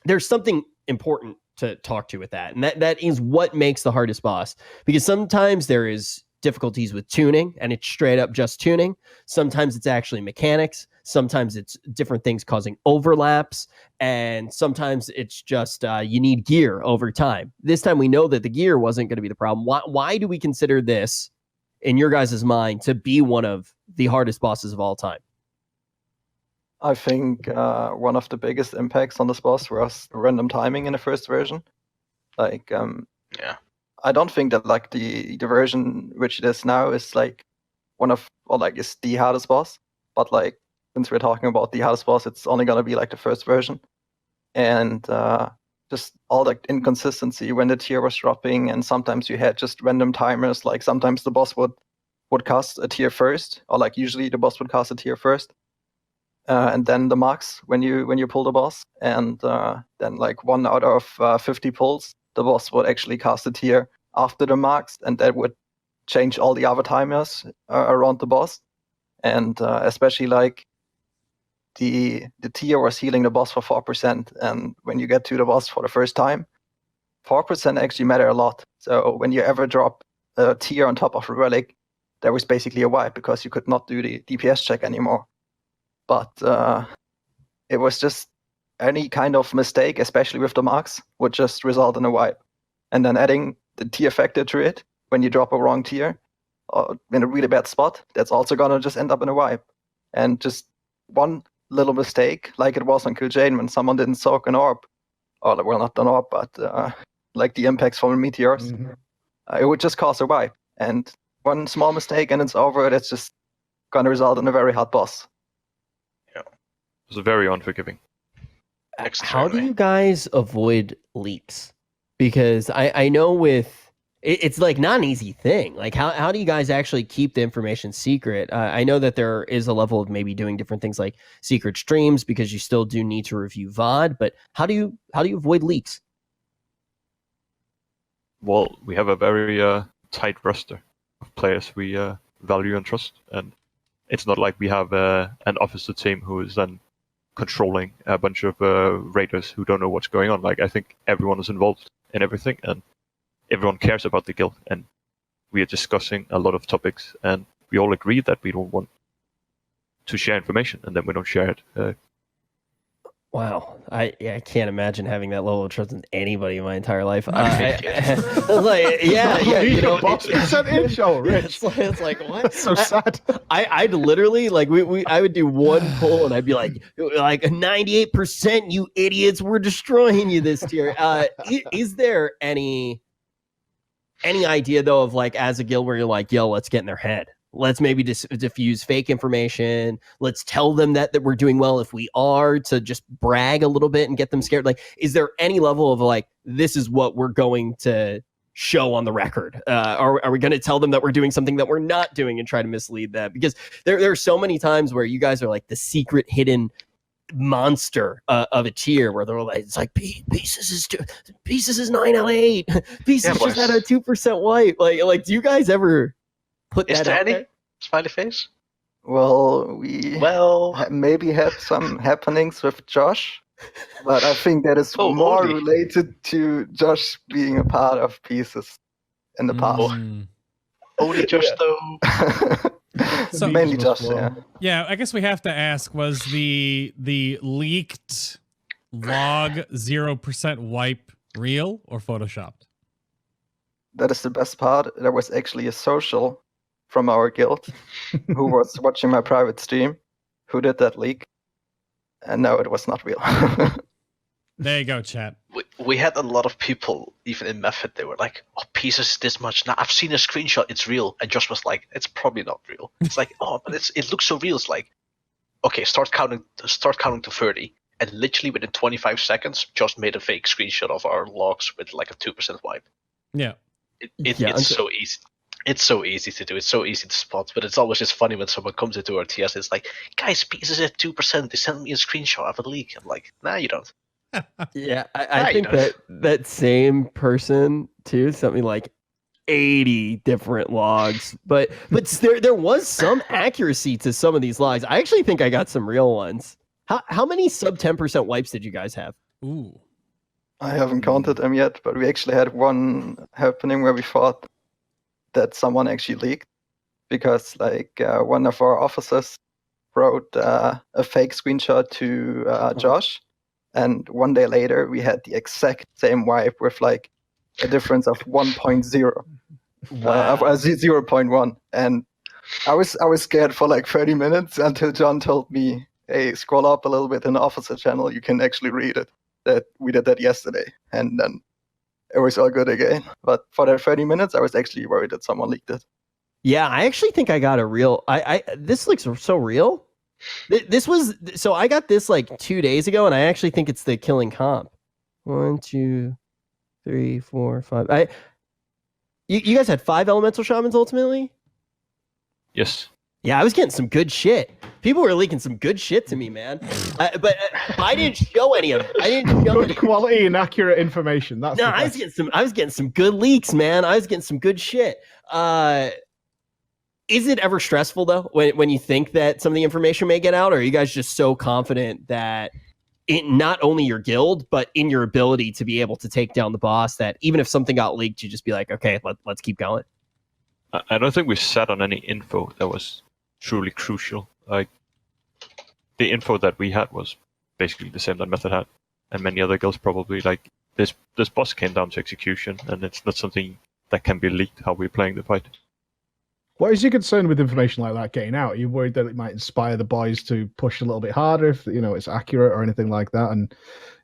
there's something important to talk to with that. And that is what makes the hardest boss. Because sometimes there is difficulties with tuning, and it's straight up just tuning. Sometimes it's actually mechanics. Sometimes it's different things causing overlaps, and sometimes it's just you need gear over time. This time we know that the gear wasn't going to be the problem. Why do we consider this, in your guys' mind, to be one of the hardest bosses of all time?
I think one of the biggest impacts on this boss was random timing in the first version. Like, I don't think that like the version which it is now is like is the hardest boss. But like, since we're talking about the hardest boss, it's only gonna be like the first version. And just all the inconsistency when the tier was dropping, and sometimes you had just random timers. Like sometimes the boss would cast a tier first, or like usually the boss would cast a tier first. And then the marks when you pull the boss, and then like 1 out of 50 pulls, the boss would actually cast a tier after the marks, and that would change all the other timers around the boss. And especially like the tier was healing the boss for 4%, and when you get to the boss for the first time, 4% actually matter a lot. So when you ever drop a tier on top of a relic, there was basically a wipe because you could not do the DPS check anymore. But it was just any kind of mistake, especially with the marks, would just result in a wipe. And then adding the tier factor to it, when you drop a wrong tier or in a really bad spot, that's also gonna just end up in a wipe. And just one little mistake, like it was on Cayna when someone didn't soak an orb, or well, not an orb, but like the impacts from the meteors, it would just cause a wipe. And one small mistake and it's over. That's just gonna result in a very hard boss.
It's very unforgiving.
How do you guys avoid leaks? Because I know it's like not an easy thing. Like how do you guys actually keep the information secret? I know that there is a level of maybe doing different things like secret streams, because you still do need to review VOD, but how do you avoid leaks?
Well, we have a very tight roster of players we value and trust, and it's not like we have an officer team who is then controlling a bunch of raiders who don't know what's going on. Like, I think everyone is involved in everything, and everyone cares about the guild, and we are discussing a lot of topics, and we all agree that we don't want to share information, and then we don't share it.
Wow, I can't imagine having that level of trust in anybody in my entire life.
I
You know,
boss percentage. Oh, Rich.
it's like what?
So sad.
I'd literally like I would do one poll and I'd be like 98%, you idiots, we're destroying you this tier. Is there any idea though of like as a guild where you're like, yo, let's get in their head? Let's maybe diffuse fake information. Let's tell them that we're doing well if we are, to just brag a little bit and get them scared. Like, is there any level of like, this is what we're going to show on the record? Are we going to tell them that we're doing something that we're not doing and try to mislead them? Because there are so many times where you guys are like the secret hidden monster of a tier where they're like, it's like Pieces is 9 out of 8. Pieces just had a 2% wipe. Like, do you guys ever put
Is
that
there
out
any
there?
smiley face?
Well, we maybe had some happenings with Josh, but I think that is more
only.
related to Josh being a part of Pieces in the past.
Only Josh though.
So-
Mainly Josh, yeah.
Yeah, I guess we have to ask: was the leaked log 0% wipe real or photoshopped?
That is the best part. There was actually a social from our guild who was watching my private stream who did that leak. And no, it was not real.
There you go, chat.
We had a lot of people, even in Method, they were like, "Oh, Pieces this much. Now I've seen a screenshot. It's real." And Josh was like, "It's probably not real." It's like, "Oh, but it looks so real." It's like, okay, start counting to 30, and literally within 25 seconds, Josh made a fake screenshot of our logs with like a 2% wipe.
Yeah.
It's so easy. It's so easy to do. It's so easy to spot. But it's always just funny when someone comes into our TS. It's like, "Guys, Pieces at 2%. They sent me a screenshot of a leak." I'm like, "Nah, you don't."
Yeah, I think that same person too sent me like 80 different logs, but there was some accuracy to some of these logs. I actually think I got some real ones. How many sub 10% wipes did you guys have?
Ooh.
I haven't counted them yet, but we actually had one happening where we thought that someone actually leaked because like one of our officers wrote a fake screenshot to Josh, and one day later we had the exact same wipe with like a difference of 1.0,
Wow.
0.1, and I was scared for like 30 minutes until John told me, "Hey, scroll up a little bit in the officer channel. You can actually read it. That we did that yesterday," and then it was all good again. But for that 30 minutes, I was actually worried that someone leaked it.
Yeah, I actually think I got a real. This looks so real. This was so I got this like 2 days ago, and I actually think it's the killing comp. 1, 2, 3, 4, 5. You guys had 5 elemental shamans ultimately.
Yes.
Yeah, I was getting some good shit. People were leaking some good shit to me, man. But I didn't show any of it. I didn't show
Good quality and accurate information. That's
No,
the
I was
best.
getting some good leaks, man. I was getting some good shit. Is it ever stressful though when you think that some of the information may get out, or are you guys just so confident that in not only your guild but in your ability to be able to take down the boss that even if something got leaked, you just be like, okay, let's keep going?
I don't think we sat on any info that was truly crucial. Like the info that we had was basically the same that Method had, and many other guilds probably. Like this boss came down to execution, and it's not something that can be leaked how we're playing the fight.
What is your concern with information like that getting out? Are you worried that it might inspire the boys to push a little bit harder if it's accurate or anything like that? And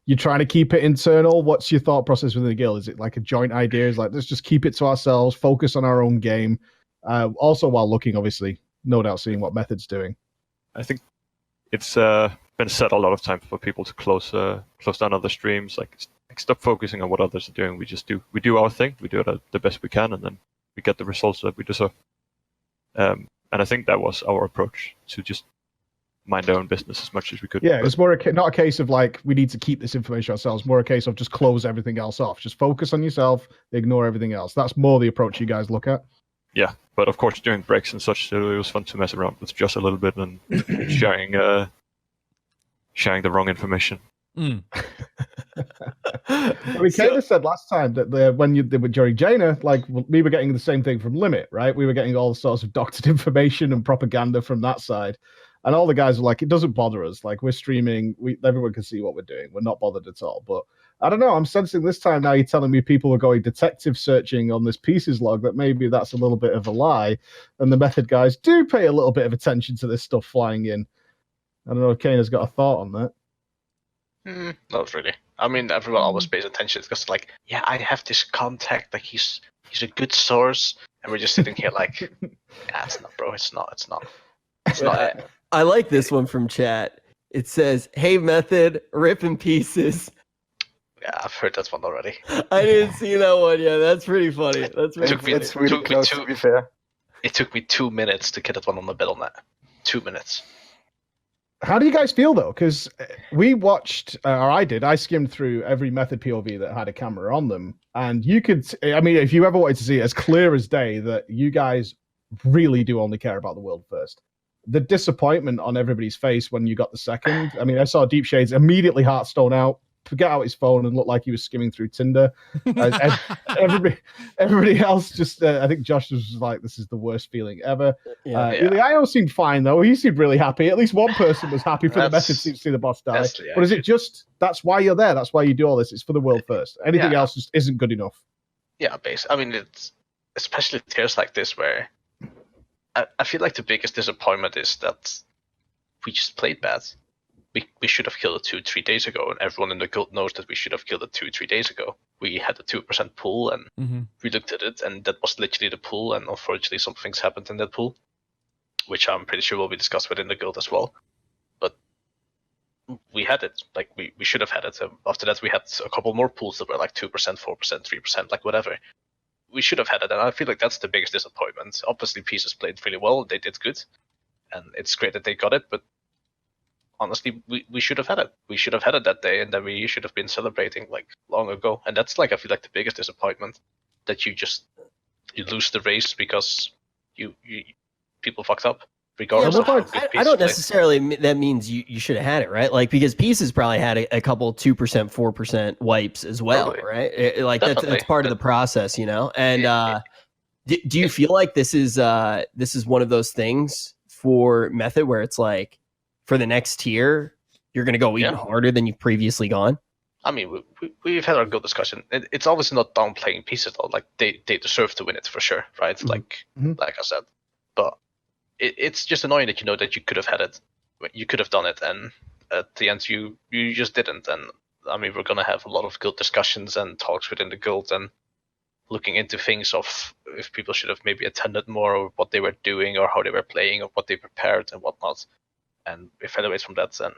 you're trying to keep it internal. What's your thought process within the guild? Is it like a joint idea? Is like, let's just keep it to ourselves, focus on our own game, also while looking, obviously, no doubt, seeing what Method's doing.
I think it's been said a lot of times for people to close down other streams. Like stop focusing on what others are doing. We do our thing. We do it the best we can, and then we get the results that we deserve. And I think that was our approach, to just mind our own business as much as we could.
Yeah, it's more not a case of like we need to keep this information ourselves. More a case of just close everything else off. Just focus on yourself, ignore everything else. That's more the approach you guys look at.
Yeah, but of course during breaks and such, it was fun to mess around with just a little bit and sharing the wrong information.
Mm.
I mean, Cayna said last time that they were during Jaina, like we were getting the same thing from Limit, right? We were getting all sorts of doctored information and propaganda from that side, and all the guys were like, "It doesn't bother us. Like we're streaming, everyone can see what we're doing. We're not bothered at all." But I don't know. I'm sensing this time now you're telling me people are going detective searching on this pieces log that maybe that's a little bit of a lie, and the method guys do pay a little bit of attention to this stuff flying in. I don't know if Cayna's got a thought on that.
Not really. I mean, everyone always pays attention because, like, yeah, I have this contact. Like, he's a good source, and we're just sitting here like, yeah, it's not, bro. It's not. It's not. It's not it.
I like this one from chat. It says, "Hey, method, rip in pieces."
Yeah, I've heard that one already.
I didn't see that one yet. That's pretty funny. That's pretty funny.
It's really close, to be fair.
It took me 2 minutes to get that one on the BattleNet. 2 minutes.
How do you guys feel though? Because we watched, or I skimmed through every method POV that had a camera on them, and you could, I mean, if you ever wanted to see it, as clear as day that you guys really do only care about the world first. The disappointment on everybody's face when you got the second. I mean, I saw Deep Shades immediately Hearthstone out, get out his phone and look like he was skimming through Tinder. Everybody else just, I think Josh was like, "This is the worst feeling ever." Lyaira seemed fine though. He seemed really happy. At least one person was happy for the method to see the boss die. But is it just that's why you're there? That's why you do all this? It's for the world first. Anything else just isn't good enough.
Yeah, basically. I mean, it's especially tiers like this where I feel like the biggest disappointment is that we just played bad. We should have killed it 2-3 days ago, and everyone in the guild knows that we should have killed it 2-3 days ago. We had a 2% pool, and we looked at it, and that was literally the pool, and unfortunately some things happened in that pool, which I'm pretty sure will be discussed within the guild as well. But we had it, like we should have had it. After that we had a couple more pools that were like 2%, 4%, 3%, like whatever. We should have had it, and I feel like that's the biggest disappointment. Obviously Pieces played really well, they did good, and it's great that they got it, but honestly, we should have had it. We should have had it that day, and then we should have been celebrating like long ago. And that's like I feel like the biggest disappointment, that you lose the race because you people fucked up. Regardless of how good Pieces
I don't
played.
necessarily. That means you should have had it, right? Like because Pieces probably had a couple 2%, 4% wipes as well,
Probably.
right? Like that's part of the process, you know. And do you feel like this is one of those things for Method where it's like, for the next tier, you're going to go even harder than you've previously gone?
I mean, we've had our good discussion. It's obviously not downplaying Pieces though. Like they deserve to win it for sure, right?
Mm-hmm.
Like I said, but it's just annoying that you know that you could have had it, you could have done it, and at the end you just didn't. And I mean, we're gonna have a lot of guild discussions and talks within the guild and looking into things of if people should have maybe attended more, or what they were doing, or how they were playing, or what they prepared and whatnot. And evaluate from that, and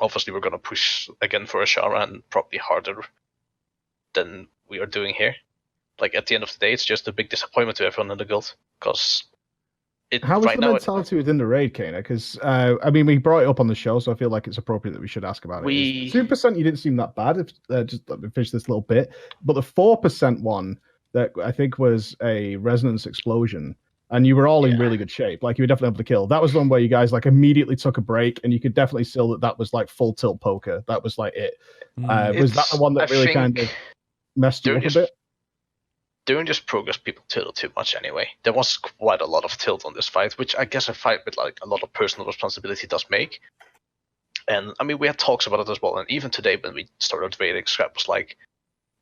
obviously we're going to push again for a Shara, and probably harder than we are doing here. Like at the end of the day, it's just a big disappointment to everyone in the guild, because
how was the mentality within the raid, Cayna? Because I mean, we brought it up on the show, so I feel like it's appropriate that we should ask about it. 2%, you didn't seem that bad. Just let me finish this little bit, but the 4% one that I think was a resonance explosion. And you were all in really good shape. Like you were definitely able to kill. That was one where you guys like immediately took a break, and you could definitely see that was like full tilt poker. That was like it. Was that the one that really kind of messed you up a bit?
During this progress, people tilted too much anyway. There was quite a lot of tilt on this fight, which I guess a fight with like a lot of personal responsibility does make. And I mean, we had talks about it as well. And even today, when we started raiding, Scrap was like,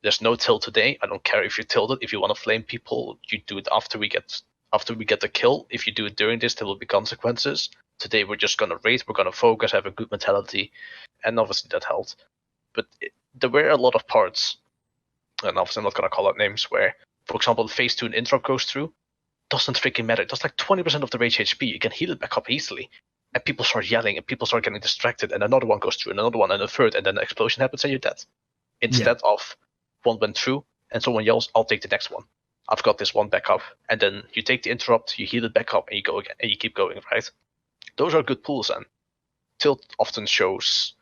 "There's no tilt today. I don't care if you tilted. If you want to flame people, you do it after we get the kill. If you do it during this, there will be consequences. Today we're just gonna raid, we're gonna focus, have a good mentality," and obviously that helped. But there were a lot of parts, and obviously I'm not gonna call out names, where, for example, phase 2 an interrupt goes through, doesn't freaking matter. That's like 20% of the rage HP. You can heal it back up easily, and people start yelling, and people start getting distracted, and another one goes through, and another one, and a third, and then the explosion happens, and you're dead. Instead of one went through, and someone yells, "I'll take the next one. I've got this one back up," and then you take the interrupt, you heal it back up, and you go again, and you keep going, right? Those are good pools, and tilt often shows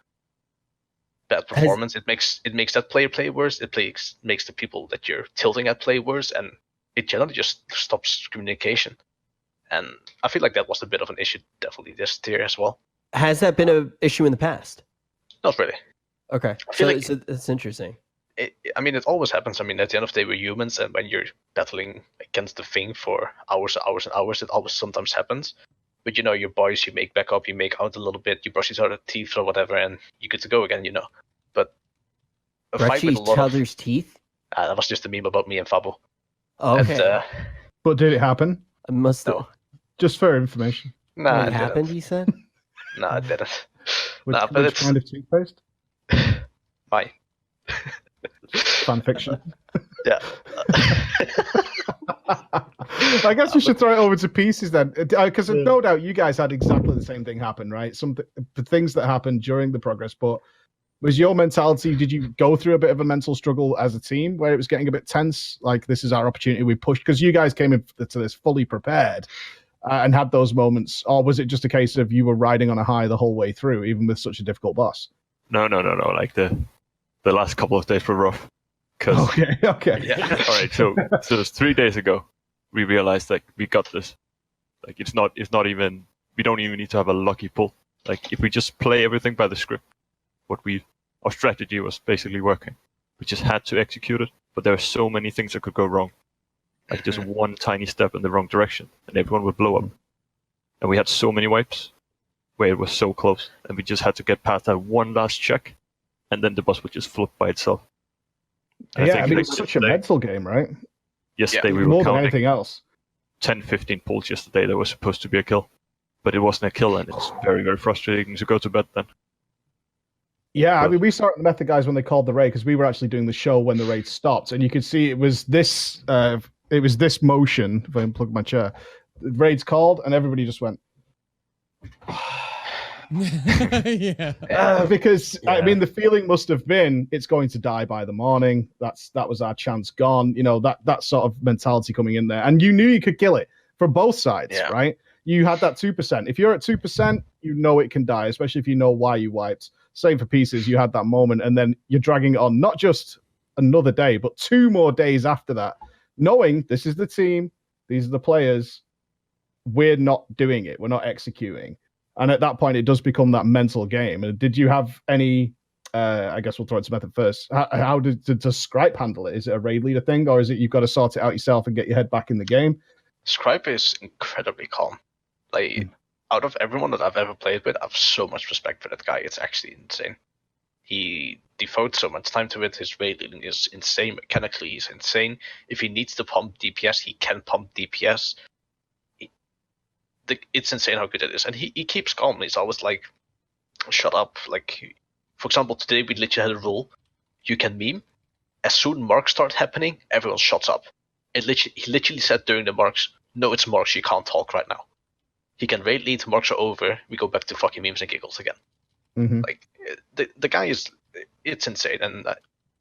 bad performance. It makes that player play worse. It makes the people that you're tilting at play worse, and it generally just stops communication. And I feel like that was a bit of an issue, definitely this tier as well.
Has that been an issue in the past?
Not really.
Okay, so that's interesting.
I mean, it always happens. I mean, at the end of the day, we're humans, and when you're battling against the thing for hours and hours and hours, it always sometimes happens. But you know, your boys, you make back up, you make out a little bit, you brush each other's teeth or whatever, and you're good to go again. You know. But a
Brush
fight with a
each
lot of
other's teeth.
that was just a meme about me and Fabo.
Okay,
And,
But did it happen?
I must have.
no,
Just for information.
nah,
it happened. You said.
Nah, it didn't.
Which,
Nah, but
which
it's
kind of toothpaste?
fine.
Fan fiction.
Yeah.
I guess we should throw it over to pieces then, because no doubt you guys had exactly the same thing happen, right? The things that happened during the progress, but was your mentality? Did you go through a bit of a mental struggle as a team where it was getting a bit tense? Like, this is our opportunity, we pushed, because you guys came into this fully prepared and had those moments, or was it just a case of you were riding on a high the whole way through, even with such a difficult boss?
No. Like the last couple of days were rough.
Okay.
Yeah.
All right, so it was 3 days ago. We realized like we got this. Like it's not even. We don't even need to have a lucky pull. Like if we just play everything by the script, our strategy was basically working. We just had to execute it. But there are so many things that could go wrong. Like just one tiny step in the wrong direction, and everyone would blow up. And we had so many wipes where it was so close, and we just had to get past that one last check, and then the boss would just flip by itself. And
Yeah, I mean,
like
it's such a
yesterday-
mental game, right?
Yesterday we were
More than
counting
anything else.
10, 15 pulls yesterday that was supposed to be a kill, but it wasn't a kill, and it's very, very frustrating to go to bed then.
Yeah, I mean, we saw it in the Method guys when they called the raid, because we were actually doing the show when the raid stopped, and you could see it was this motion. If I unplug my chair, the raid's called, and everybody just went.
Yeah.
Because I
Yeah.
mean, the feeling must have been it's going to die by the morning. That was our chance gone. You know, that sort of mentality coming in there, and you knew you could kill it from both sides,
Yeah.
right? You had that 2%. If you're at 2%, you know it can die, especially if you know why you wiped. Same for pieces. You had that moment, and then you're dragging it on not just another day, but 2 more days after that, knowing this is the team, these are the players. We're not doing it. We're not executing. And at that point, it does become that mental game. And did you have any? I guess we'll throw it to Method first. How does Scripe handle it? Is it a raid leader thing, or is it you've got to sort it out yourself and get your head back in the game?
Scribe is incredibly calm. Like, out of everyone that I've ever played with, I have so much respect for that guy. It's actually insane. He devotes so much time to it. His raid leading is insane. Mechanically, he's insane. If he needs to pump DPS, he can pump DPS. It's insane how good it is. And he keeps calm. He's always like, shut up. Like, for example, today we literally had a rule. You can meme. As soon marks start happening, everyone shuts up. He literally said during the marks, no, it's marks, you can't talk right now. He can raid lead, marks are over, we go back to fucking memes and giggles again.
Mm-hmm.
Like, the guy is, it's insane, and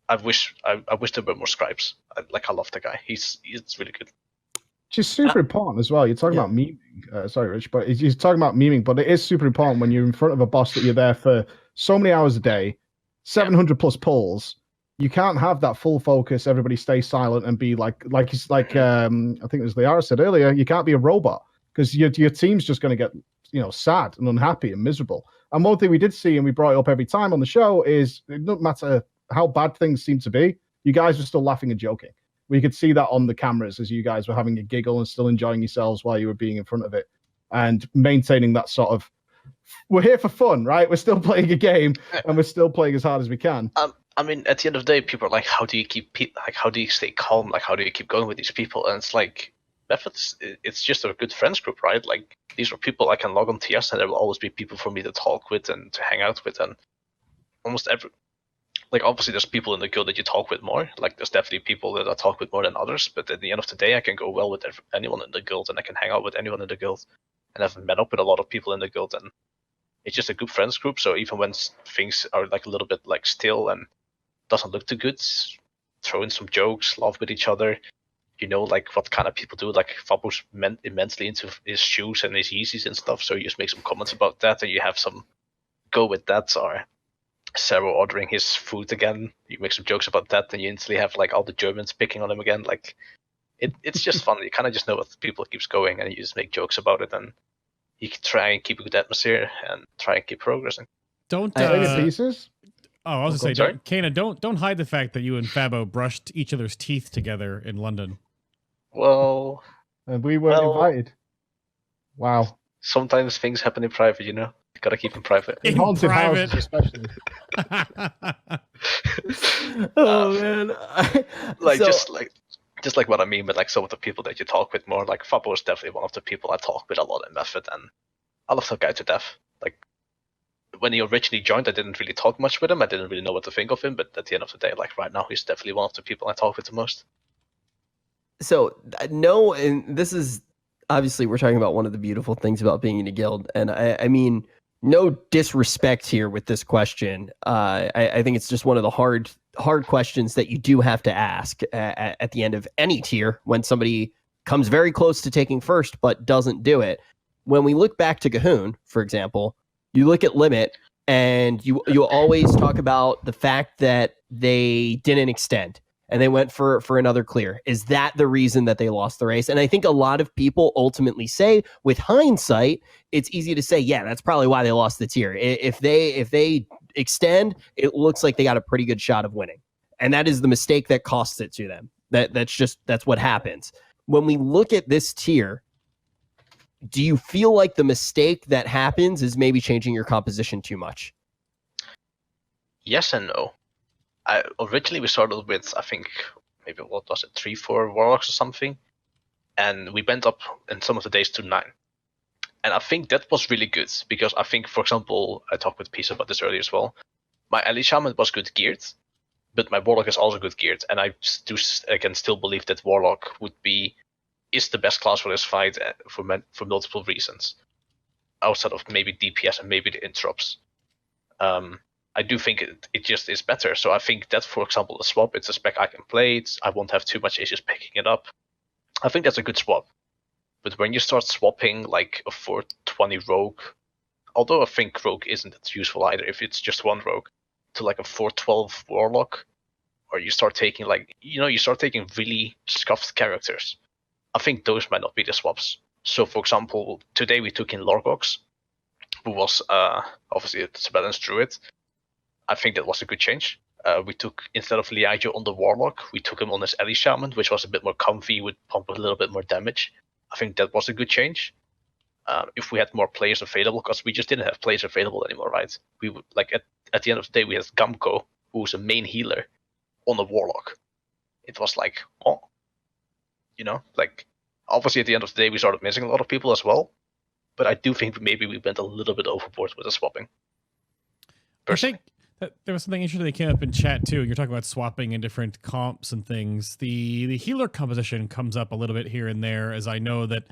I wish there were more scribes. I love the guy. He's really good.
Which is super important as well. You're talking about memeing. Sorry, Rich, but you're talking about memeing, but it is super important when you're in front of a boss that you're there for so many hours a day, 700 plus pulls. You can't have that full focus. Everybody stay silent and be like I think it was Lyaira said earlier. You can't be a robot because your team's just going to get sad and unhappy and miserable. And one thing we did see, and we brought it up every time on the show, is it doesn't matter how bad things seem to be, you guys are still laughing and joking. We could see that on the cameras as you guys were having a giggle and still enjoying yourselves while you were being in front of it and maintaining that sort of, we're here for fun, right? We're still playing a game and we're still playing as hard as we can.
I mean, at the end of the day, people are like, how do you stay calm? Like, how do you keep going with these people? And it's like, it's just a good friends group, right? Like, these are people I can log on TS, and there will always be people for me to talk with and to hang out with. And almost obviously there's people in the guild that you talk with more. Like, there's definitely people that I talk with more than others. But at the end of the day, I can go well with anyone in the guild, and I can hang out with anyone in the guild. And I've met up with a lot of people in the guild, and it's just a good friends group. So even when things are like a little bit like still and doesn't look too good, throw in some jokes, laugh with each other. You know, like what kind of people do. Like Fabo's immensely into his shoes and his Yeezys and stuff. So you just make some comments about that, and you have some go with that. Or Sarah ordering his food again, you make some jokes about that, and you instantly have like all the Germans picking on him again. Like it's just fun. You kind of just know what people keeps going, and you just make jokes about it, and you can try and keep a good atmosphere and try and keep progressing.
Don't
Pieces?
Oh, I was
Oh,
gonna say,
sorry?
Cayna, don't hide the fact that you and Fabo brushed each other's teeth together in London.
Well,
And we weren't invited. Wow.
sometimes things happen in private, you know. You gotta keep them private.
In
In
haunted
private.
houses, especially.
Oh man.
Like
So-
just like what I mean with like some of the people that you talk with more. Like Fabo is definitely one of the people I talk with a lot in Method, and I love that guy to death. Like when he originally joined, I didn't really talk much with him. I didn't really know what to think of him, but at the end of the day, like right now, he's definitely one of the people I talk with the most.
So no, and this is obviously we're talking about one of the beautiful things about being in a guild, and I mean no disrespect here with this question. I think it's just one of the hard questions that you do have to ask at the end of any tier when somebody comes very close to taking first but doesn't do it. When we look back to Gahoon, for example, you look at Limit, and you always talk about the fact that they didn't extend and they went for another clear. Is that the reason that they lost the race? And I think a lot of people ultimately say, with hindsight, it's easy to say, yeah, that's probably why they lost the tier. If they extend, it looks like they got a pretty good shot of winning. And that is the mistake that costs it to them. That's what happens. When we look at this tier, do you feel like the mistake that happens is maybe changing your composition too much?
Yes and no. Originally we started with, I think, maybe what was it, 3-4 warlocks or something, and we went up in some of the days to 9. And I think that was really good because I think, for example, I talked with Peace about this earlier as well. My ally shaman was good geared, but my warlock is also good geared, and I can still believe that warlock is the best class for this fight for multiple reasons, outside of maybe DPS and maybe the interrupts. I do think it just is better. So I think that, for example, a swap, it's a spec I can play. I won't have too much issues picking it up. I think that's a good swap. But when you start swapping like a 420 rogue, although I think rogue isn't that useful either if it's just one rogue, to like a 412 warlock, or you start taking really scuffed characters, I think those might not be the swaps. So for example, today we took in Lorgox, who was obviously a balanced druid. I think that was a good change. We took, instead of Lyaira on the warlock, we took him on his ally shaman, which was a bit more comfy, would pump a little bit more damage. I think that was a good change. If we had more players available, because we just didn't have players available anymore, right? We would at the end of the day we had Gamko, who was a main healer, on the warlock. It was like, oh, obviously at the end of the day we started missing a lot of people as well. But I do think maybe we went a little bit overboard with the swapping. Personally.
I think that there was something interesting that came up in chat too. You're talking about swapping in different comps and things. The healer composition comes up a little bit here and there, as I know that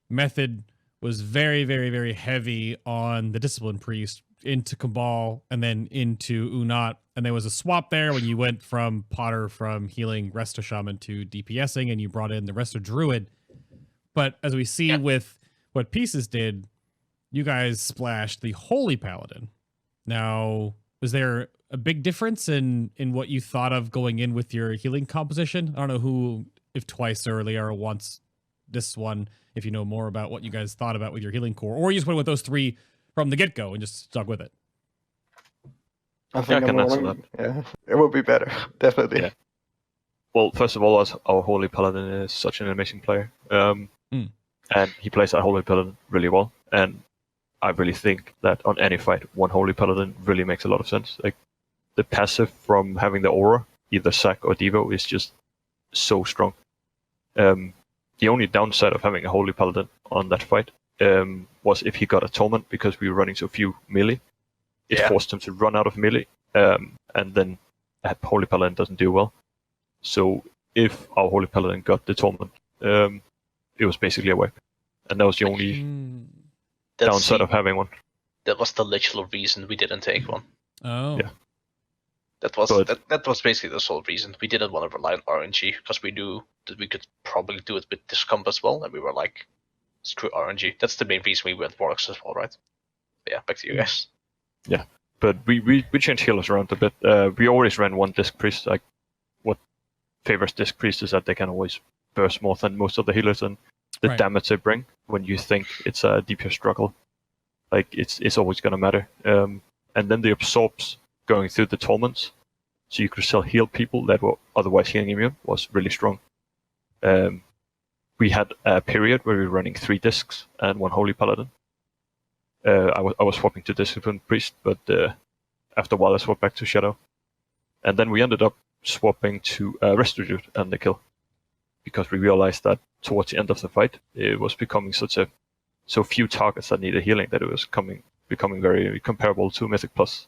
Method was very, very, very heavy on the Discipline Priest into Cabal and then into uu'nat. And there was a swap there when you went from Potter from healing Resto Shaman to DPSing, and you brought in the Resto Druid. But as we see with what Pieces did, you guys splashed the Holy Paladin. Now, was there a big difference in what you thought of going in with your healing composition? I don't know if twice or Lyaira once this one, if you know more about what you guys thought about with your healing core, or you just went with those three from the get-go and just stuck with it.
I think
I can answer
that. Yeah, it would be better, definitely.
Yeah. Well, first of all, our Holy Paladin is such an amazing player. And he plays that Holy Paladin really well. And I really think that on any fight, one Holy Paladin really makes a lot of sense. Like, the passive from having the aura, either Sac or Devo, is just so strong. The only downside of having a Holy Paladin on that fight was if he got a Torment, because we were running so few melee. It forced him to run out of melee, and then a Holy Paladin doesn't do well. So if our Holy Paladin got the Torment, it was basically a wipe. And that was the only downside of having one.
That was the literal reason we didn't take one.
Oh.
Yeah.
That was basically the sole reason. We didn't want to rely on RNG because we knew that we could probably do it with this comp as well, and we were like, screw RNG. That's the main reason we went Warlocks as well, right? But yeah, back to you guys.
Yeah, but we changed healers around a bit. We always ran one Disc Priest. Like, what favors Disc Priest is that they can always burst more than most of the healers, and the damage they bring when you think it's a DPS struggle, like it's always gonna matter. And then the absorbs going through the torments, so you could still heal people that were otherwise healing immune, was really strong. We had a period where we were running 3 discs and 1 Holy Paladin. I was swapping to Discipline Priest, but after a while I swapped back to Shadow. And then we ended up swapping to Restitute and the kill, because we realized that towards the end of the fight, it was becoming so few targets that needed healing that it was becoming very comparable to Mythic Plus,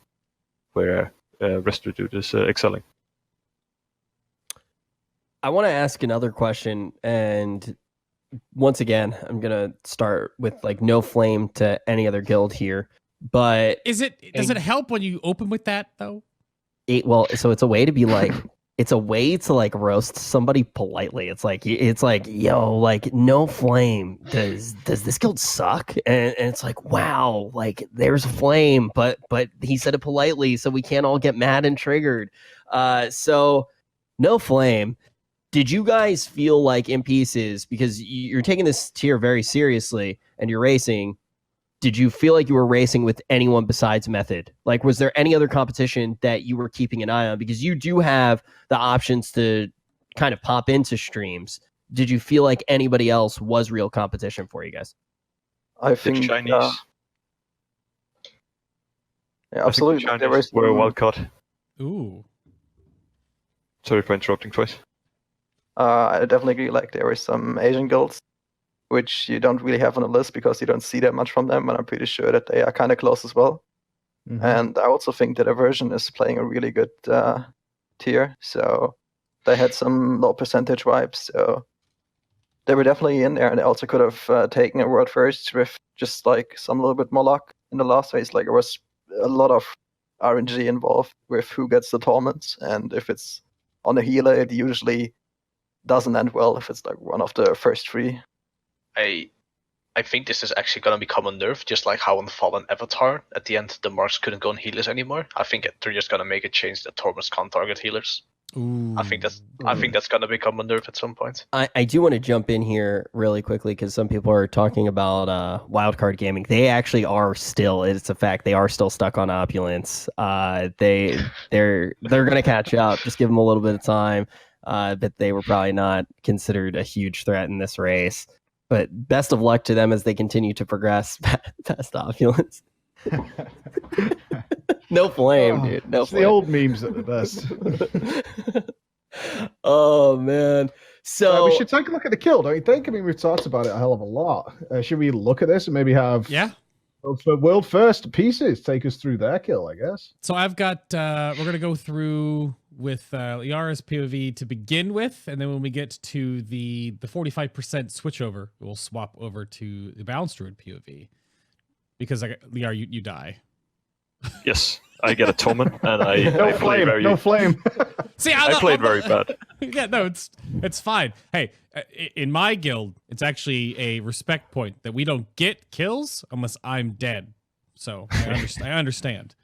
where Restitute is excelling.
I want to ask another question, and once again, I'm gonna start with like no flame to any other guild here, but
Does it help when you open with that though?
So it's a way to be like, it's a way to like roast somebody politely. It's like, yo, like no flame. Does this guild suck? And it's like, wow, like there's flame, but he said it politely, so we can't all get mad and triggered. So no flame. Did you guys feel like in pieces, because you're taking this tier very seriously and you're racing, did you feel like you were racing with anyone besides Method? Like, was there any other competition that you were keeping an eye on? Because you do have the options to kind of pop into streams. Did you feel like anybody else was real competition for you guys?
I think
The Chinese,
yeah, absolutely.
I think the Chinese were a wild card.
Ooh.
Sorry for interrupting twice.
I definitely agree. Like there were some Asian guilds, which you don't really have on the list because you don't see that much from them, and I'm pretty sure that they are kind of close as well.
Mhm.
And I also think that Aversion is playing a really good tier, so they had some low percentage vibes, so they were definitely in there, and they also could have taken a world first with just like some little bit more luck in the last phase. Like there was a lot of RNG involved with who gets the torments, and if it's on a healer, it usually doesn't end well if it's like one of the first 3.
I think this is actually going to become a nerf, just like how on Fallen Avatar, at the end the marks couldn't go on healers anymore. I think they're just going to make a change that torments can't target healers.
Ooh.
I think that's going to become a nerf at some point.
I do want to jump in here really quickly because some people are talking about wildcard gaming. They actually are still. It's a fact. They are still stuck on opulence. They're going to catch up. Just give them a little bit of time. But they were probably not considered a huge threat in this race. But best of luck to them as they continue to progress past opulence. No flame, dude. No
It's
flame.
the old memes at the best.
Oh man. So
we should take a look at the kill, don't you think? I mean, we've talked about it a hell of a lot. Should we look at this and maybe have world first pieces take us through their kill, I guess?
So I've got we're gonna go through with Lyaira's POV to begin with, and then when we get to the 45% switchover, we'll swap over to the Balanced Druid POV. Because Lyaira, you die.
Yes, I get a torment, and I
No
play
flame, no flame.
See,
I played very bad.
Yeah, no, it's fine. Hey, in my guild, it's actually a respect point that we don't get kills unless I'm dead. So I understand.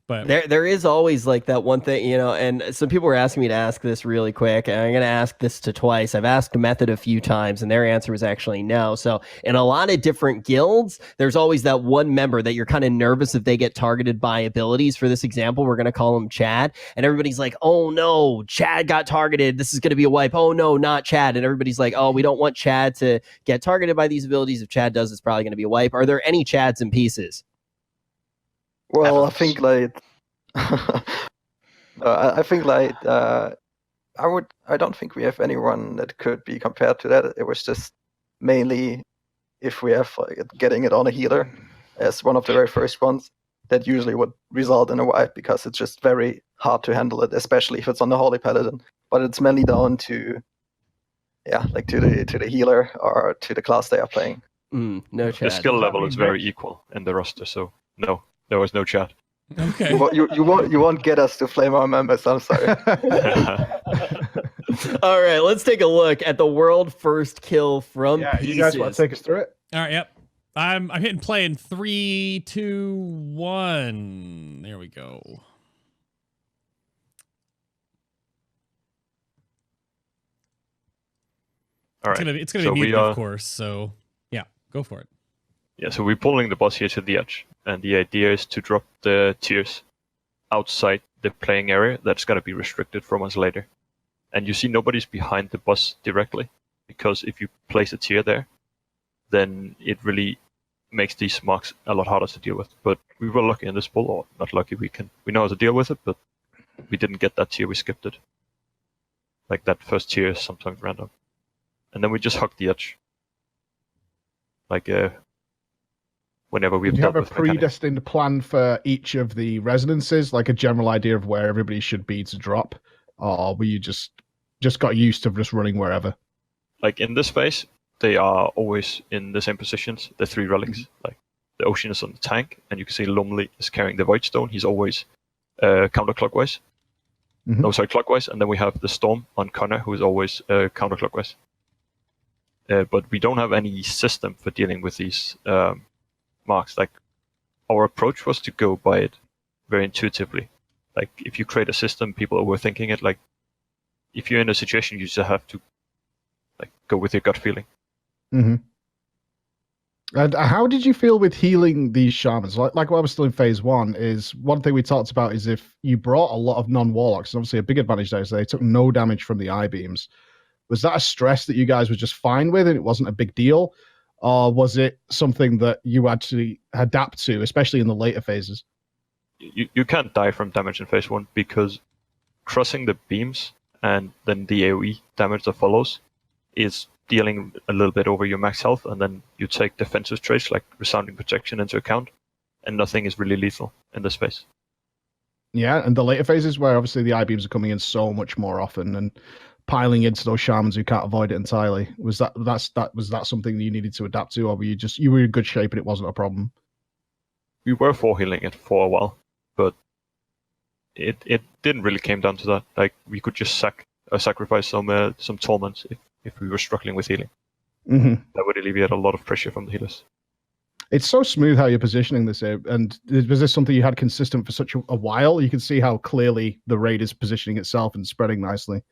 But
there is always like that one thing, you know, and some people were asking me to ask this really quick, and I'm going to ask this to twice. I've asked Method a few times, and their answer was actually no. So in a lot of different guilds, there's always that one member that you're kind of nervous if they get targeted by abilities. For this example, we're going to call him Chad, and everybody's like, oh no, Chad got targeted. This is going to be a wipe. Oh no, not Chad. And everybody's like, oh, we don't want Chad to get targeted by these abilities. If Chad does, it's probably going to be a wipe. Are there any Chads in pieces?
Well, I think like I think like I don't think we have anyone that could be compared to that. It was just mainly if we have like, getting it on a healer as one of the very first ones, that usually would result in a wipe because it's just very hard to handle it, especially if it's on the Holy Paladin. But it's mainly down to like to the healer or to the class they are playing.
No Chad.
The skill level is very equal in the roster, so no, there was no Chad.
okay.
You won't get us to flame our members. I'm sorry.
All right, let's take a look at the world first kill from pieces.
You guys want to take us through it?
All right, yep. I'm hitting play in 3, 2, 1. There we go.
All right.
It's gonna be muted, of course. So yeah, go for it.
Yeah, so we're pulling the boss here to the edge, and the idea is to drop the tiers outside the playing area that's going to be restricted from us later. And you see nobody's behind the boss directly, because if you place a tier there, then it really makes these marks a lot harder to deal with. But we were lucky in this pull, or not lucky, we know how to deal with it, but we didn't get that tier, we skipped it. Like that first tier is sometimes random. And then we just hugged the edge. Like whenever we've
Did you have
dealt
a
with mechanics.
predestined plan for each of the residences, like a general idea of where everybody should be to drop? Or were you just got used to just running wherever?
Like in this phase, they are always in the same positions, the 3 relics. Like the Ocean is on the tank, and you can see Lumley is carrying the Void Stone. He's always counterclockwise.
Mhm.
No, sorry, clockwise. And then we have the Storm on Cayna, who is always counterclockwise. But we don't have any system for dealing with these marks. Like our approach was to go by it very intuitively. Like if you create a system, people are overthinking it. Like if you're in a situation, you just have to like go with your gut feeling.
Mm-hmm. And how did you feel with healing these shamans? Like while we're still in phase 1, is one thing we talked about is if you brought a lot of non-warlocks, and obviously a big advantage there is they took no damage from the I-beams. Was that a stress that you guys were just fine with and it wasn't a big deal? Or was it something that you actually adapt to, especially in the later phases?
You can't die from damage in phase 1 because crossing the beams and then the AoE damage that follows is dealing a little bit over your max health, and then you take defensive traits like resounding protection into account, and nothing is really lethal in this phase.
Yeah, and the later phases where obviously the I-beams are coming in so much more often and piling into those shamans who can't avoid it entirely. Was that something that you needed to adapt to, or were you were in good shape and it wasn't a problem?
We were for healing it for a while, but it didn't really came down to that. Like we could just sacrifice some torments if we were struggling with healing.
Mm-hmm.
That would alleviate a lot of pressure from the healers.
It's so smooth how you're positioning this here. And was this something you had consistent for such a while? You can see how clearly the raid is positioning itself and spreading nicely.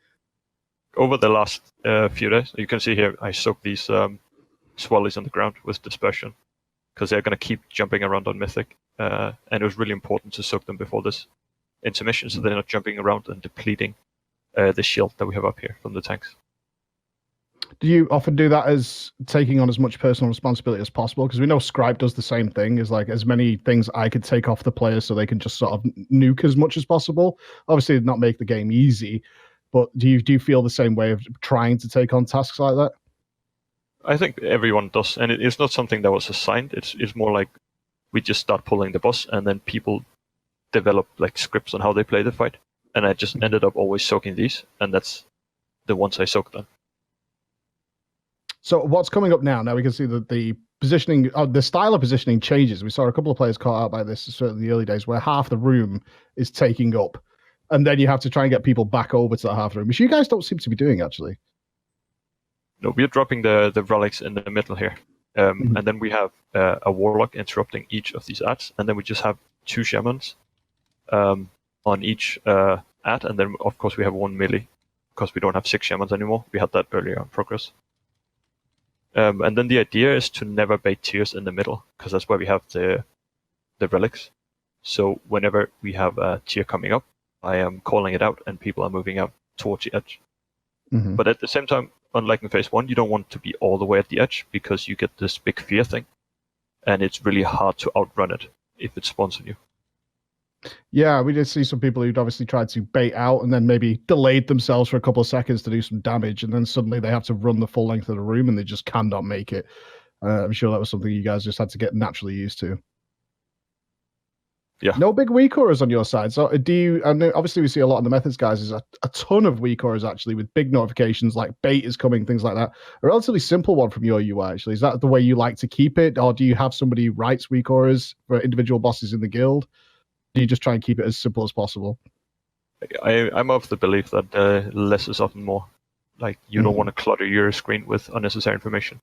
Over the last few days, you can see here, I soaked these swellies on the ground with dispersion because they're going to keep jumping around on Mythic. And it was really important to soak them before this intermission so they're not jumping around and depleting the shield that we have up here from the tanks.
Do you often do that as taking on as much personal responsibility as possible? Because we know Scribe does the same thing, is like as many things I could take off the players so they can just sort of nuke as much as possible. Obviously, not make the game easy, but do you feel the same way of trying to take on tasks like that?
I think everyone does, and it's not something that was assigned. It's more like we just start pulling the boss, and then people develop like scripts on how they play the fight. And I just ended up always soaking these, and that's the ones I soaked on.
So what's coming up now? Now we can see that the positioning, the style of positioning changes. We saw a couple of players caught out by this, certainly in the early days, where half the room is taking up, and then you have to try and get people back over to that half the room, which you guys don't seem to be doing actually.
No, we're dropping the relics in the middle here, and then we have a warlock interrupting each of these ads, and then we just have 2 shamans on each ad, and then of course we have 1 melee because we don't have 6 shamans anymore. We had that earlier in progress. And then the idea is to never bait tiers in the middle, because that's where we have the relics. So whenever we have a tier coming up, I am calling it out, and people are moving out towards the edge.
Mm-hmm.
But at the same time, unlike in phase 1, you don't want to be all the way at the edge, because you get this big fear thing, and it's really hard to outrun it if it spawns on you.
Yeah, we did see some people who'd obviously tried to bait out and then maybe delayed themselves for a couple of seconds to do some damage, and then suddenly they have to run the full length of the room and they just cannot make it. I'm sure that was something you guys just had to get naturally used to.
Yeah.
No big weak auras on your side. So do you, and obviously we see a lot of the methods guys, is a ton of weak auras actually with big notifications like bait is coming, things like that. A relatively simple one from your UI actually. Is that the way you like to keep it? Or do you have somebody who writes weak auras for individual bosses in the guild? Do you just try and keep it as simple as possible?
I'm of the belief that less is often more. Like you don't want to clutter your screen with unnecessary information.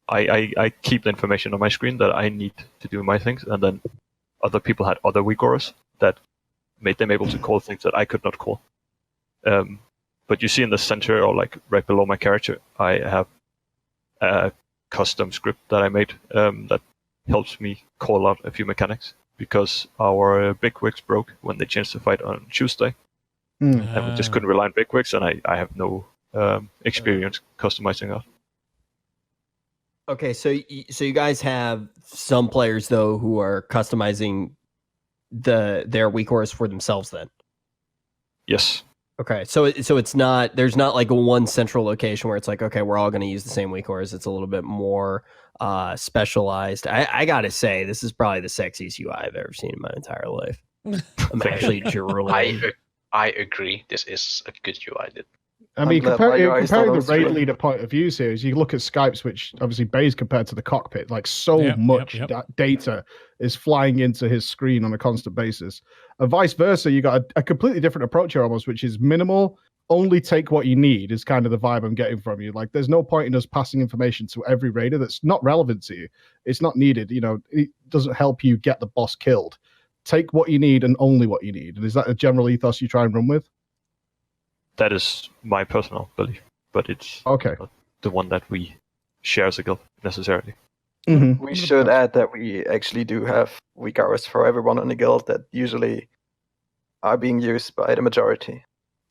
I keep the information on my screen that I need to do my things, and then other people had other weak auras that made them able to call things that I could not call. But you see in the center, or like right below my character, I have a custom script that I made that helps me call out a few mechanics. because our big wigs broke when they changed the fight on Tuesday, and we just couldn't rely on big wigs, and I have no experience customizing that.
Okay, so you guys have some players though who are customizing their weak auras for themselves then.
Yes.
Okay, so it's not, there's not like a one central location where it's like, okay, we're all going to use the same weak auras. It's a little bit more specialized. I gotta say, this is probably the sexiest UI I've ever seen in my entire life. I'm actually drooling.
I agree. This is a good UI.
I mean,
glad my UI
comparing
is not
the
on
raid
screen.
leader point of views here, is you look at Skype's, which obviously Bay's compared to the cockpit, like so much data is flying into his screen on a constant basis. And vice versa, you got a completely different approach here almost, which is minimal, only take what you need is kind of the vibe I'm getting from you. Like, there's no point in us passing information to every raider that's not relevant to you. It's not needed. You know, it doesn't help you get the boss killed. Take what you need and only what you need. And is that a general ethos you try and run with?
That is my personal belief, but it's
Okay.
not the one that we share as a guild necessarily.
Mm-hmm.
We should add that we actually do have weak hours for everyone in the guild that usually are being used by the majority.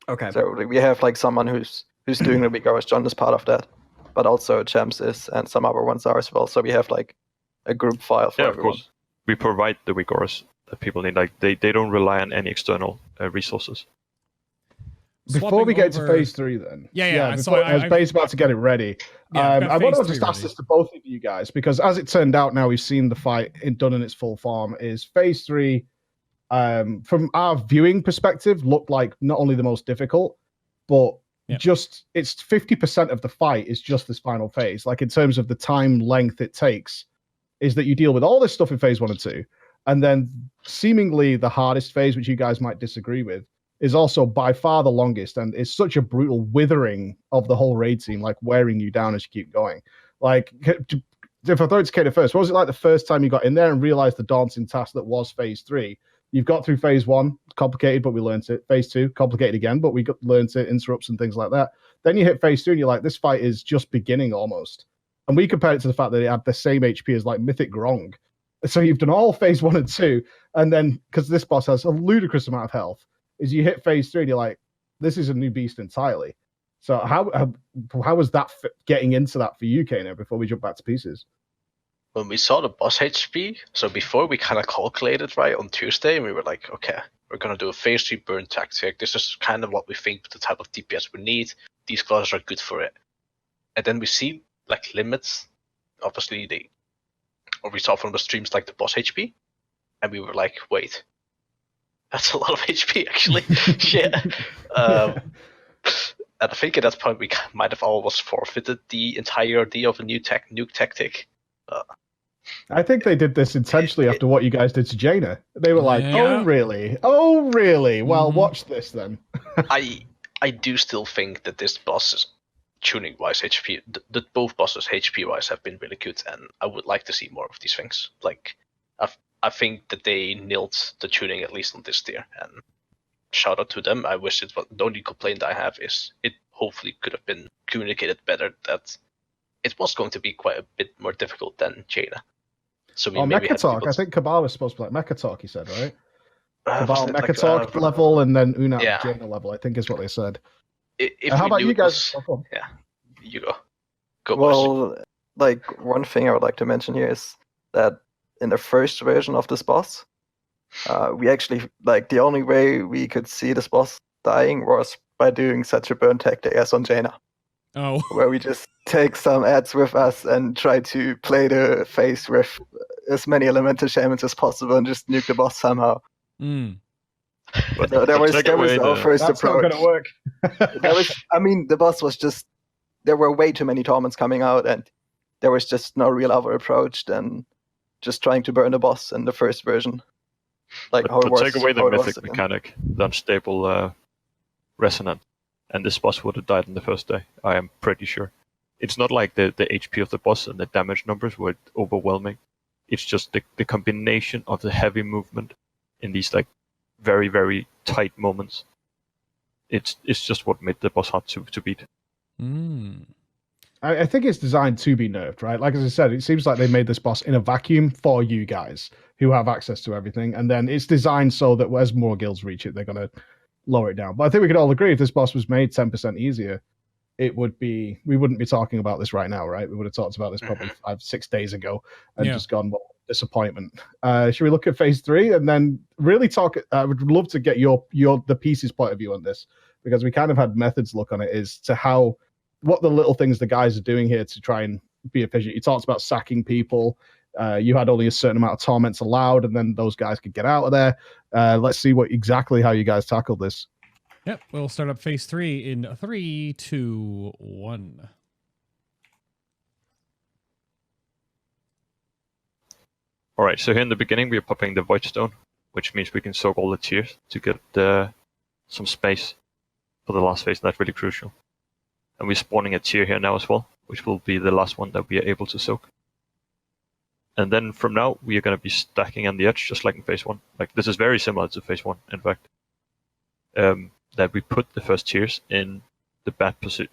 Okay.
So we have like someone who's doing the weak hours. John is part of that, but also Champs is, and some other ones are as well. So we have like a group file for everyone.
Of course. We provide the weak auras that people need. Like they don't rely on any external resources.
Before we get to phase 3, then. As Bay's about to get it ready, I want to just ask this to both of you guys, because as it turned out, now we've seen the fight done in its full form, is phase 3, from our viewing perspective, looked like not only the most difficult, but just it's 50% of the fight is just this final phase. Like, in terms of the time length it takes, is that you deal with all this stuff in phase 1 and 2, and then seemingly the hardest phase, which you guys might disagree with, is also by far the longest, and it's such a brutal withering of the whole raid team, like wearing you down as you keep going. Like, if I throw it to Cayna first, what was it like the first time you got in there and realized the daunting task that was phase 3? You've got through phase 1, complicated, but we learned it. Phase 2, complicated again, but we learned it, interrupts and things like that. Then you hit phase 2 and you're like, this fight is just beginning almost. And we compared it to the fact that it had the same HP as like Mythic Grong. So you've done all phase 1 and 2, and then, because this boss has a ludicrous amount of health, is you hit phase 3 and you're like, this is a new beast entirely. So how was that getting into that for you, Cayna, before we jump back to pieces?
When we saw the boss HP, so before we kind of calculated right on Tuesday, and we were like, okay, we're going to do a phase 3 burn tactic. This is kind of what we think the type of DPS we need. These classes are good for it. And then we see like limits. Obviously, we saw from the streams like the boss HP, and we were like, wait, that's a lot of HP actually. Shit. And I think at that point we might have almost forfeited the entire idea of a nuke tactic.
I think they did this intentionally after what you guys did to Jaina. They were like, "Oh really? Oh really? Well, watch this then."
I do still think that this boss is tuning wise HP. That both bosses HP wise have been really good, and I would like to see more of these things. Like, I think that they nailed the tuning at least on this tier, and shout out to them. I wish it was, the only complaint I have is it hopefully could have been communicated better that it was going to be quite a bit more difficult than Jaina. So we maybe
Mecha Talk. I think Cabal was supposed to be like Mecha Talk, he said, right? Cabal Mecha Talk level and then uu'nat Jaina level, I think is what they said. How about you guys?
Yeah, you go.
Well, like, one thing I would like to mention here is that in the first version of this boss, we actually, like, the only way we could see this boss dying was by doing such a burn tactic as on Jaina.
Oh.
Where we just take some ads with us and try to play the face with as many elemental shamans as possible and just nuke the boss somehow.
But
that was our first
That's
approach.
not going to work.
The boss was just, there were way too many torments coming out, and there was just no real other approach than just trying to burn the boss in the first version. Like,
but take away the mythic mechanic, the unstable resonant, and this boss would have died on the first day. I am pretty sure. It's not like the HP of the boss and the damage numbers were overwhelming. It's just the combination of the heavy movement in these like very, very tight moments. It's just what made the boss hard to beat.
And I think it's designed to be nerfed, right? Like as I said, it seems like they made this boss in a vacuum for you guys who have access to everything, and then it's designed so that as more guilds reach it, they're going to lower it down. But I think we could all agree if this boss was made 10% easier, we wouldn't be talking about this right now, right? We would have talked about this probably 5-6 days ago and just gone, well, disappointment. Should we look at phase 3 and then really talk? I would love to get the pieces point of view on this, because we kind of had Method's look on it as to what the little things the guys are doing here to try and be efficient. You talked about sacking people. You had only a certain amount of torments allowed, and then those guys could get out of there. Let's see exactly how you guys tackled this.
Yep, we'll start up phase 3 in 3, 2, 1.
All right, so here in the beginning, we are popping the Void Stone, which means we can soak all the tiers to get some space for the last phase. That's really crucial. And we're spawning a tier here now as well, which will be the last one that we are able to soak. And then from now, we are going to be stacking on the edge, just like in phase 1. Like, this is very similar to phase 1, in fact. That we put the first tiers in the bad position,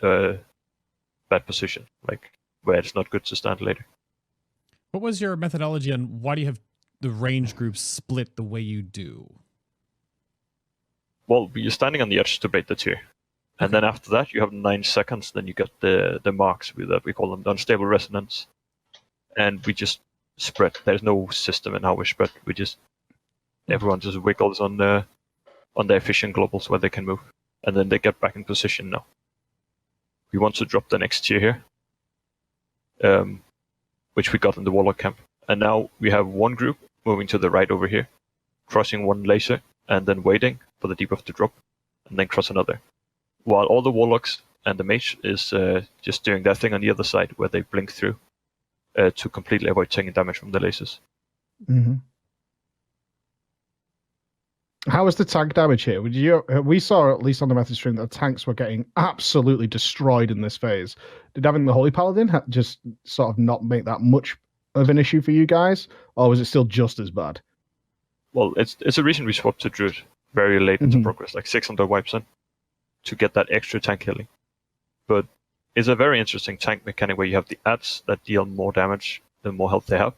like where it's not good to stand later.
What was your methodology on why do you have the range groups split the way you do?
Well, you're standing on the edge to bait the tier. And then after that, you have 9 seconds, then you get the marks, that we call them the unstable resonance. And we just spread. There's no system in how we spread. Everyone just wiggles on the efficient globals where they can move, and then they get back in position now. We want to drop the next tier here, which we got in the Warlock camp. And now we have one group moving to the right over here, crossing one laser, and then waiting for the debuff to drop, and then cross another. While all the Warlocks and the Mage is just doing their thing on the other side, where they blink through to completely avoid taking damage from the lasers.
Mm-hmm. How was the tank damage here? We saw, at least on the method stream, that the tanks were getting absolutely destroyed in this phase. Did having the Holy Paladin just sort of not make that much of an issue for you guys, or was it still just as bad?
Well, it's a reason we swapped to Druid very late into progress, like 600 wipes in, to get that extra tank healing. But it's a very interesting tank mechanic where you have the adds that deal more damage the more health they have.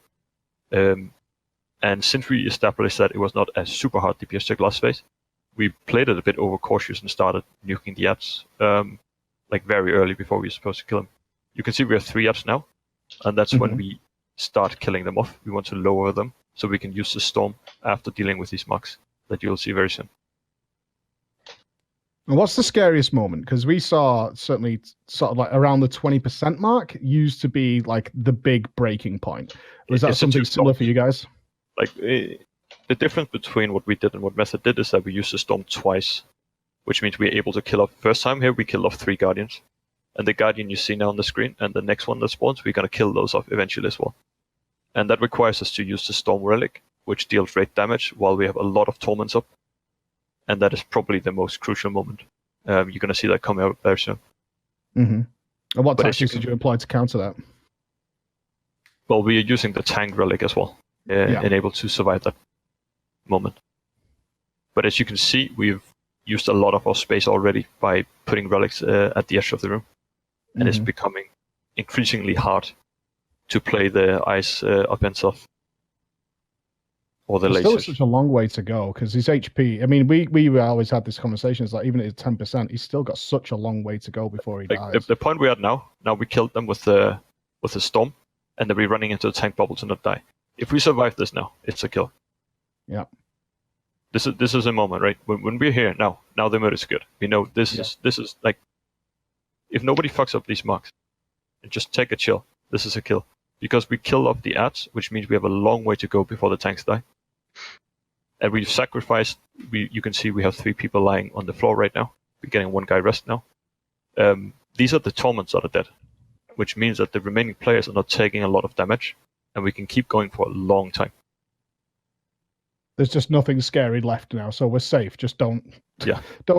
And since we established that it was not a super hard DPS check last phase, we played it a bit overcautious and started nuking the adds like very early before we were supposed to kill them. You can see we have 3 adds now, and that's when we start killing them off. We want to lower them so we can use the storm after dealing with these marks that you'll see very soon.
And what's the scariest moment? Because we saw certainly sort of like around the 20% mark used to be like the big breaking point. Was that something similar for you guys?
Like the difference between what we did and what Method did is that we used the storm twice, which means we're able to kill off. First time here we killed off 3 guardians, and the guardian you see now on the screen, and the next one that spawns, we're gonna kill those off eventually as well. And that requires us to use the storm relic, which deals rate damage while we have a lot of torments up, and that is probably the most crucial moment. You're gonna see that coming out very soon.
Mm-hmm. And what tactics did you employ to counter that?
Well, we are using the tank relic as well. And able to survive that moment. But as you can see, we've used a lot of our space already by putting relics at the edge of the room, and it's becoming increasingly hard to play the ice up and off, or the
There's
lasers.
still such a long way to go because his HP. I mean, we always had this conversation. It's like even at 10%, he's still got such a long way to go before he dies.
The point we're at now we killed them with the storm, and then we're running into the tank bubble to not die. If we survive this now, it's a kill.
Yeah.
This is a moment, right? When we're here now the mode is good. We know this is like, if nobody fucks up these marks and just take a chill, this is a kill. Because we kill off the adds, which means we have a long way to go before the tanks die. And we've sacrificed, you can see we have 3 people lying on the floor right now. We're getting 1 guy rest now. These are the torments that are dead, which means that the remaining players are not taking a lot of damage, and we can keep going for a long time.
There's just nothing scary left now, so we're safe. Just don't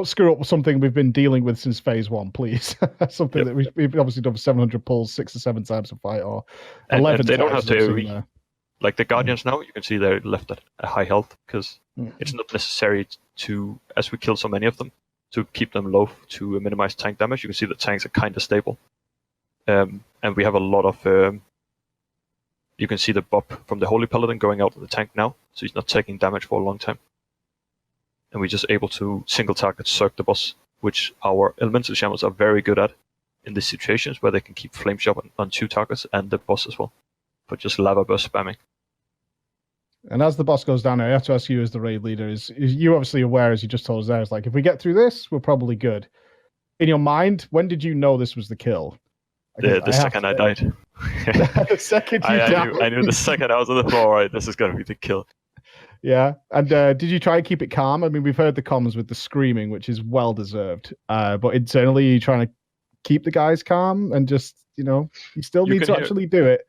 screw up something we've been dealing with since phase 1, please. Something that we've obviously done 700 pulls 6 or 7 times a fight, or 11
and they don't have to
there.
Like the Guardians now, you can see they're left at a high health, because it's not necessary to, as we kill so many of them, to keep them low to minimize tank damage. You can see the tanks are kind of stable. and we have a lot of. You can see the bop from the Holy Paladin going out of the tank now, so he's not taking damage for a long time. And we're just able to single target Cirque the boss, which our elemental shamans are very good at in these situations where they can keep flame shot on 2 targets and the boss as well, for just lava burst spamming.
And as the boss goes down, I have to ask you as the raid leader, is you obviously aware, as you just told us there, it's like, if we get through this, we're probably good. In your mind, when did you know this was the kill?
The second I died.
The second you died.
I knew the second I was on the floor, right, this is going to be the kill.
Yeah. And did you try and keep it calm? I mean, we've heard the comms with the screaming, which is well deserved. But internally, you're trying to keep the guys calm and just, you still need to actually do it.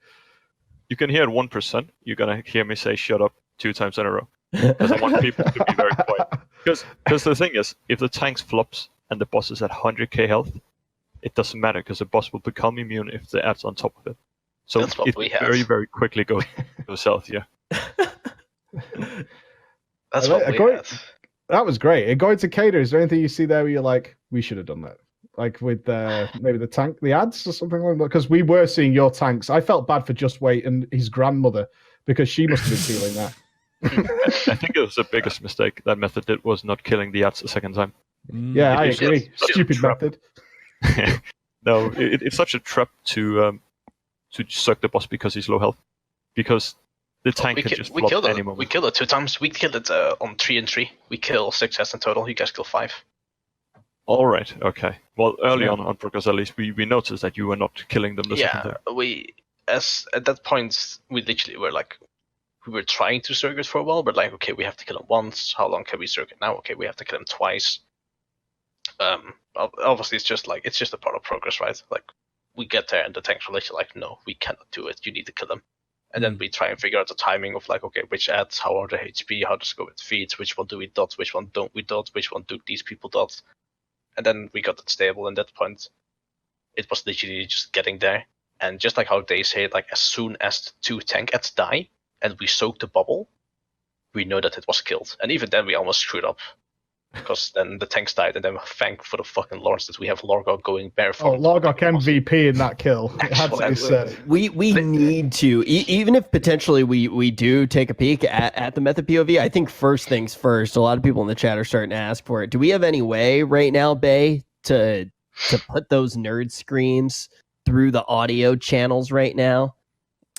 You can hear at 1%, you're going to hear me say shut up 2 times in a row. Because I want people to be very quiet. Because the thing is, if the tanks flops and the boss is at 100k health, it doesn't matter because the boss will become immune if the adds on top of it. So it very, very quickly goes south, yeah.
That's what we have.
That was great. And going to Cayna, is there anything you see there where you're like, we should have done that? Like with maybe the ads or something like that? Because we were seeing your tanks. I felt bad for Just Wait and his grandmother because she must have been feeling that.
I think it was the biggest mistake that Method did was not killing the ads a second time.
Yeah, I agree. Stupid Method.
No, it's such a trap to suck the boss because he's low health. Because the tank can just flop any moment.
We killed it 2 times. We killed it on 3 and 3. We kill 6 heads in total. You guys kill 5.
All right. Okay. Well, early on progress, at least we noticed that you were not killing them the second time.
At that point we literally were like, we were trying to circuit for a while, but like, okay, we have to kill him once. How long can we circuit now? Okay, we have to kill him twice. Obviously, it's just a part of progress, right? Like, we get there and the tanks are literally like, no, we cannot do it. You need to kill him. And then we try and figure out the timing of like, okay, which adds, how are the HP, how does it go with feeds, which one do we dot, which one don't we dot, which one do these people dot. And then we got it stable. And at that point, it was literally just getting there. And just like how they say, like, as soon as the 2 tank ads die and we soak the bubble, we know that it was killed. And even then, we almost screwed up. Because then the tanks died, and then thank for the fucking Lords that we have Lorgok going barefoot.
Oh, Lorgok MVP in that kill. It had to be said.
We need to, even if potentially we do take a peek at the Method POV, I think first things first, a lot of people in the chat are starting to ask for it. Do we have any way right now, Bay, to put those nerd screams through the audio channels right now?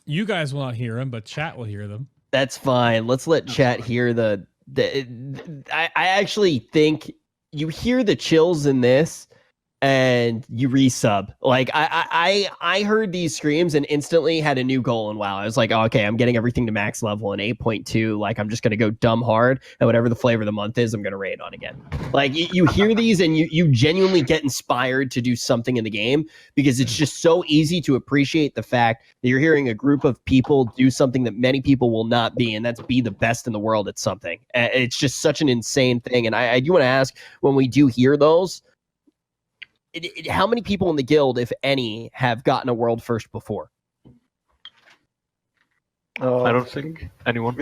You guys will not hear them, but chat will hear them.
That's fine. Let's let chat hear I actually think you hear the chills in this and you resub. Like I heard these screams and instantly had a new goal in WoW. I was like, oh, okay, I'm getting everything to max level in 8.2. Like, I'm just gonna go dumb hard, and whatever the flavor of the month is, I'm gonna raid on again. Like, you hear these and you genuinely get inspired to do something in the game, because it's just so easy to appreciate the fact that you're hearing a group of people do something that many people will not be, and that's be the best in the world at something. It's just such an insane thing. And I do want to ask, when we do hear those, how many people in the guild, if any, have gotten a world first before?
I don't think anyone.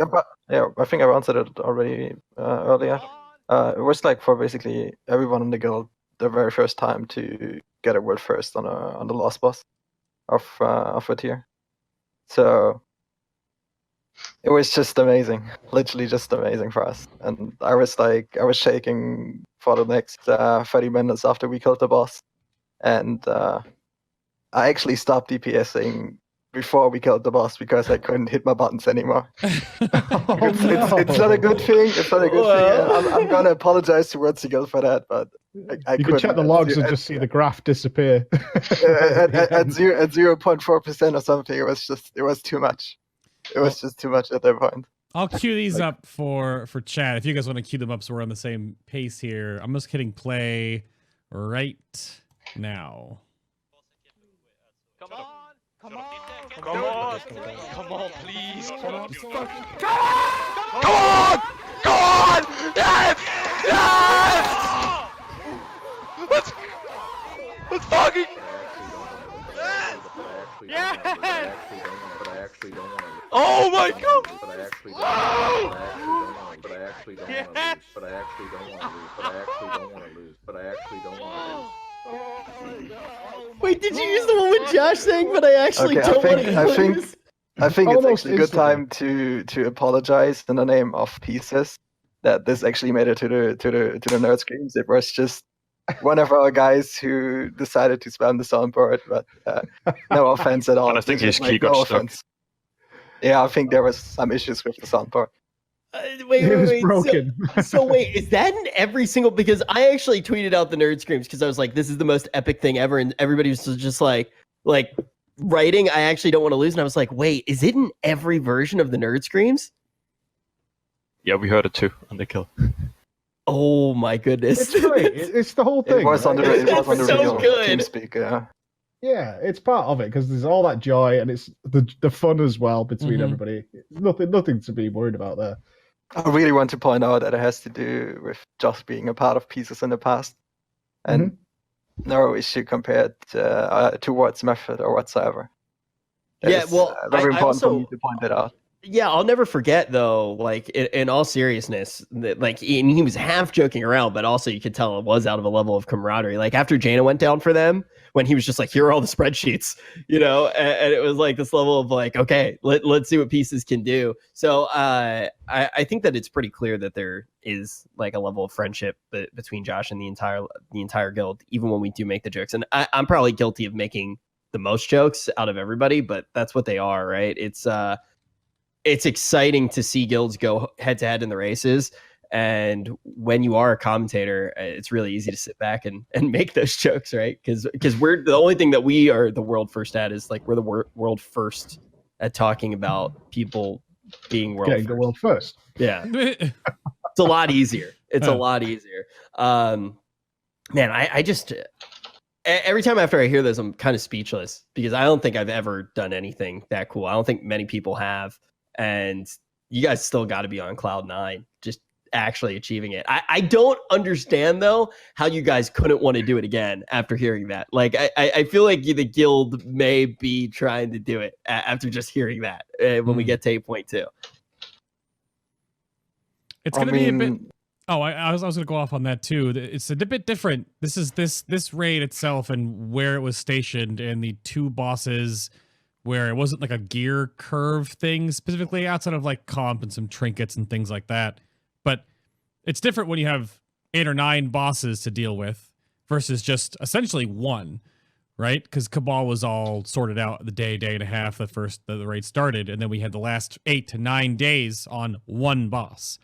Yeah, I think I answered it already earlier. It was like for basically everyone in the guild, the very first time to get a world first on the last boss of a tier. So it was just amazing, literally just amazing for us. And I was shaking for the next 30 minutes after we killed the boss. And I actually stopped DPSing before we killed the boss because I couldn't hit my buttons anymore. It's not a good thing. It's not a good thing. I'm gonna apologize towards the guild for that, but I
you can check the logs and just see the graph disappear.
at 0.4% or something. It was too much. It was just too much at that point.
I'll cue these up for chat. If you guys want to cue them up so we're on the same pace here. I'm just hitting play right now.
Come on! Come on! Come on! Come on, please! Come on! Come on! Come on! Yes! Yes! Let's fucking... Yes! Yes! Oh my god! But I actually don't want to lose. But I actually don't want to lose. But I actually don't want to lose. But I actually don't want to lose.
Wait, did you use the one with Josh saying, but I actually
Okay,
don't want to
I
use
think
this?
I think it's
Almost
actually a good
instantly.
time to apologize in the name of Pieces that this actually made it to the nerd screams. It was just one of our guys who decided to spam the soundboard, but no offense at all.
And I think his key
like,
got
no
stuck.
offense. Yeah, I think there was some issues with the soundboard.
Wait,
It was
wait.
broken.
So wait, is that in every single? Because I actually tweeted out the nerd screams because I was like, "This is the most epic thing ever," and everybody was just like writing. I actually don't want to lose, and I was like, "Wait, is it in every version of the nerd screams?"
Yeah, we heard it too on the kill.
Oh my goodness!
It's great. It's the whole thing.
It was on the
right?
It's so
real
good.
TeamSpeak. Yeah.
Yeah, it's part of it because there's all that joy and it's the fun as well between
Mhm.
everybody. Nothing to be worried about there.
I really want to point out that it has to do with just being a part of Pieces in the past, and no issue compared towards Method or whatsoever. That
Yeah,
is,
well,
very
I
important for
also-
me to point that out.
Yeah, I'll never forget though. Like in all seriousness, that like he was half joking around, but also you could tell it was out of a level of camaraderie. Like after Jaina went down for them, when he was just like, "Here are all the spreadsheets," and it was like this level of like, okay, let's see what Pieces can do. So I think that it's pretty clear that there is like a level of friendship between Josh and the entire guild, even when we do make the jokes. And I'm probably guilty of making the most jokes out of everybody, but that's what they are, right? It's exciting to see guilds go head to head in the races. And when you are a commentator, it's really easy to sit back and make those jokes, right? Because we're the only thing that we are the world first at is like we're the world first at talking about people being world
Getting
first.
the world first.
Yeah, it's a lot easier. It's a lot easier. Man, I just every time after I hear this, I'm kind of speechless because I don't think I've ever done anything that cool. I don't think many people have. And you guys still got to be on cloud 9, just actually achieving it. I don't understand though how you guys couldn't want to do it again after hearing that. Like I feel like the guild may be trying to do it after just hearing that when we get to 8.2.
It's going to be a bit. Oh, I was going to go off on that too. It's a bit different. This is this raid itself and where it was stationed and the two bosses where it wasn't like a gear curve thing specifically outside of like comp and some trinkets and things like that. But it's different when you have 8 or 9 bosses to deal with versus just essentially one, right? Because Cabal was all sorted out the day and a half the raid started, and then we had the last 8 to 9 days on one boss.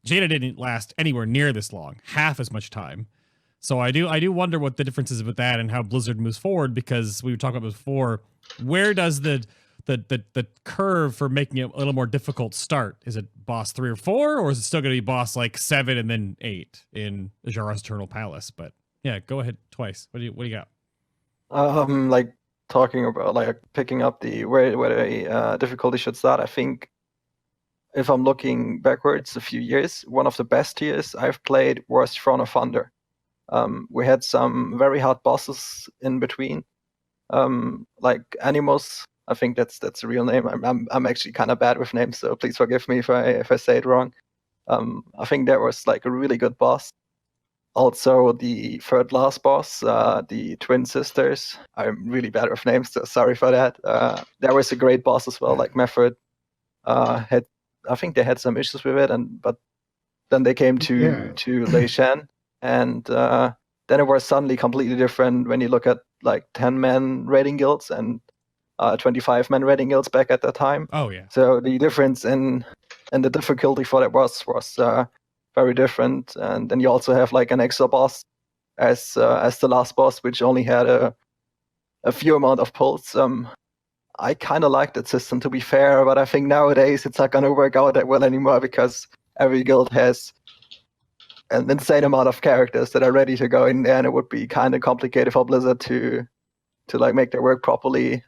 Jada didn't last anywhere near this long, half as much time. So I do wonder what the difference is with that and how Blizzard moves forward, because we were talking about before, where does the curve for making it a little more difficult start? Is it boss 3 or 4, or is it still going to be boss like 7 and then 8 in Jara's Eternal Palace? But yeah, go ahead twice. What do you got?
Like talking about like picking up the where the difficulty should start. I think if I'm looking backwards a few years, one of the best tiers I've played was Throne of Thunder. We had some very hard bosses in between. Like Animus, I think that's a real name. I'm actually kind of bad with names, so please forgive me if I say it wrong. I think that was like a really good boss. Also, the third last boss, the twin sisters. I'm really bad with names, so sorry for that. There was a great boss as well, like Method. I think they had some issues with it, but then they came to Lei Shan, and then it was suddenly completely different when you look at like 10-man raiding guilds and 25-man raiding guilds back at that time.
Oh yeah.
So the difference in the difficulty for that was very different. And then you also have like an extra boss as the last boss, which only had a few amount of pulls. I kind of like that system, to be fair, but I think nowadays it's not going to work out that well anymore because every guild has an insane amount of characters that are ready to go in there, and it would be kind of complicated for Blizzard to like make that work properly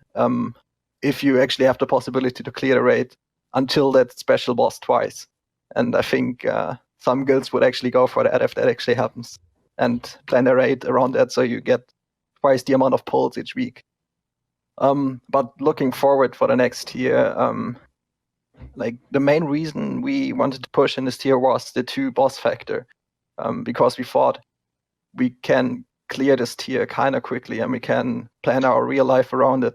if you actually have the possibility to clear the raid until that special boss twice. And I think some guilds would actually go for that if that actually happens and plan a raid around that so you get twice the amount of pulls each week. But looking forward for the next tier, like the main reason we wanted to push in this tier was the 2 boss factor, because we thought we can clear this tier kind of quickly, and we can plan our real life around it.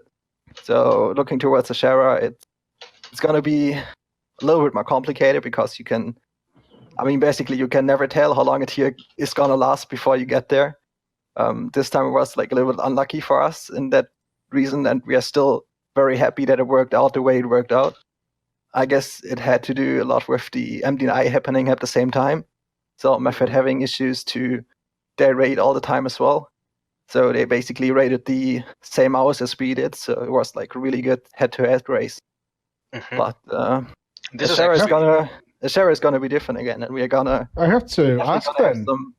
So looking towards the Shara, it's going to be a little bit more complicated because you can never tell how long a tier is going to last before you get there. This time it was like a little bit unlucky for us in that reason, and we are still very happy that it worked out the way it worked out. I guess it had to do a lot with the MDNI happening at the same time. So Method having issues to their raid all the time as well. So they basically raided the same hours as we did. So it was like a really good head-to-head race.
Mhm.
But
This
the
is
Shara is gonna be different again, and we're gonna.
I have to
definitely
ask
gonna have
then.
some.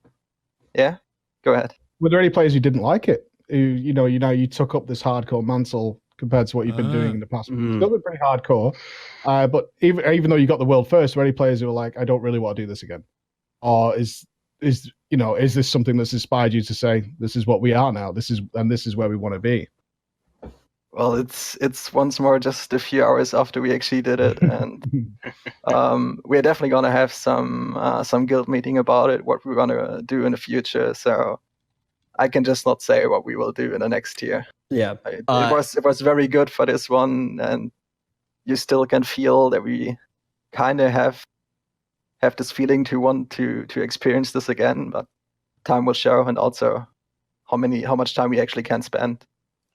Yeah, go ahead.
Were there any players who didn't like it? Who, you took up this hardcore mantle compared to what you've been doing in the past. It's still been pretty hardcore, but even though you got the world first, were any players who were like, I don't really want to do this again? Or is this something that's inspired you to say, this is what we are now, this is where we want to be?
Well, it's once more just a few hours after we actually did it, and we're definitely gonna have some guild meeting about it, what we're gonna do in the future. So I can just not say what we will do in the next year.
Yeah.
It was very good for this one, and you still can feel that we kind of have this feeling to want to experience this again, but time will show, and also how much time we actually can spend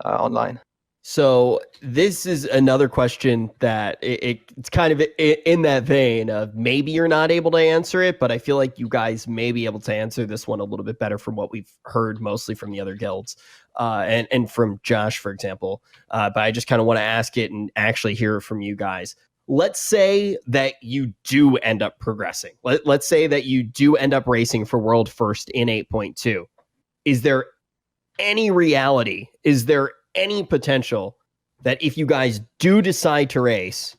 online.
So this is another question that it's kind of in that vein of maybe you're not able to answer it, but I feel like you guys may be able to answer this one a little bit better from what we've heard mostly from the other guilds and from Josh, for example. But I just kind of want to ask it and actually hear from you guys. Let's say that you do end up progressing. Let's say that you do end up racing for world first in 8.2. Is there any reality? Is there any potential that if you guys do decide to race,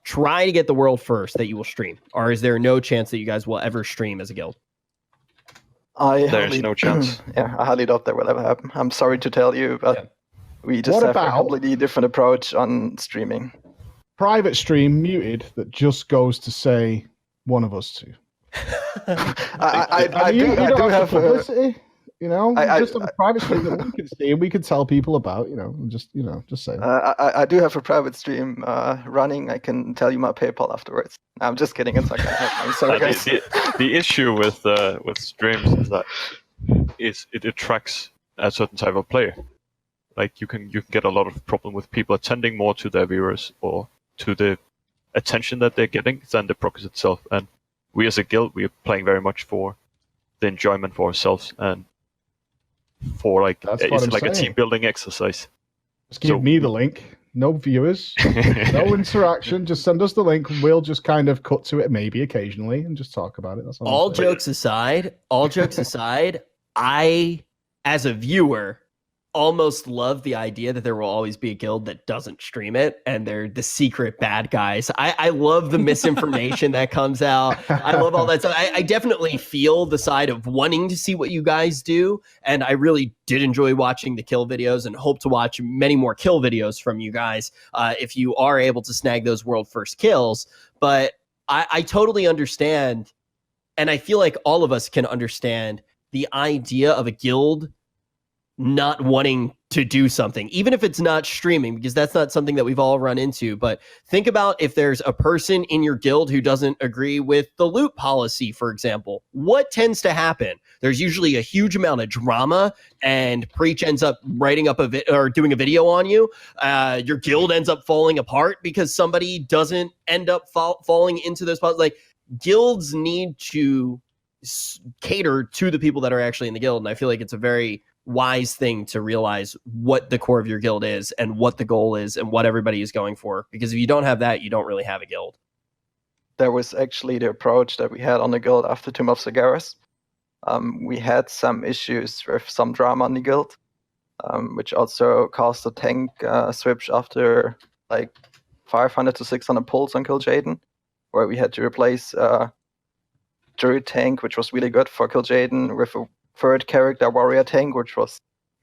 try to get the world first, that you will stream? Or is there no chance that you guys will ever stream as a guild?
There's no chance.
Yeah, I highly doubt that will ever happen. I'm sorry to tell you, but we just have a completely different approach on streaming.
Private stream muted that just goes to say one of us two.
I do have
publicity. Just have a private stream that we can see and we can tell people about. Just say.
I do have a private stream running. I can tell you my PayPal afterwards. I'm just kidding. It's not gonna happen. I'm sorry, guys.
The issue with streams is that it attracts a certain type of player. Like you can get a lot of problem with people attending more to their viewers or to the attention that they're getting than the progress itself. And we as a guild, we are playing very much for the enjoyment for ourselves and for it's like a team building exercise.
Just give me the link. No viewers, no interaction. Just send us the link. We'll just kind of cut to it maybe occasionally and just talk about it. That's
all jokes aside, I, as a viewer, almost love the idea that there will always be a guild that doesn't stream it and they're the secret bad guys. I love the misinformation that comes out. I love all that stuff. I definitely feel the side of wanting to see what you guys do, and I really did enjoy watching the kill videos and hope to watch many more kill videos from you guys if you are able to snag those world first kills. But I totally understand, and I feel like all of us can understand the idea of a guild not wanting to do something, even if it's not streaming, because that's not something that we've all run into. But think about if there's a person in your guild who doesn't agree with the loot policy, for example. What tends to happen? There's usually a huge amount of drama, and Preach ends up writing up or doing a video on you. Your guild ends up falling apart because somebody doesn't end up falling into those spots. Like, guilds need to cater to the people that are actually in the guild, and I feel like it's a very wise thing to realize what the core of your guild is and what the goal is and what everybody is going for, because if you don't have that, you don't really have a guild.
That was actually the approach that we had on the guild after Tomb of Sagaris. We had some issues with some drama on the guild, which also caused a tank switch after like 500 to 600 pulls on Kill Jaden, where we had to replace Druid tank, which was really good for Kill Jaden, with a third character warrior tank, which was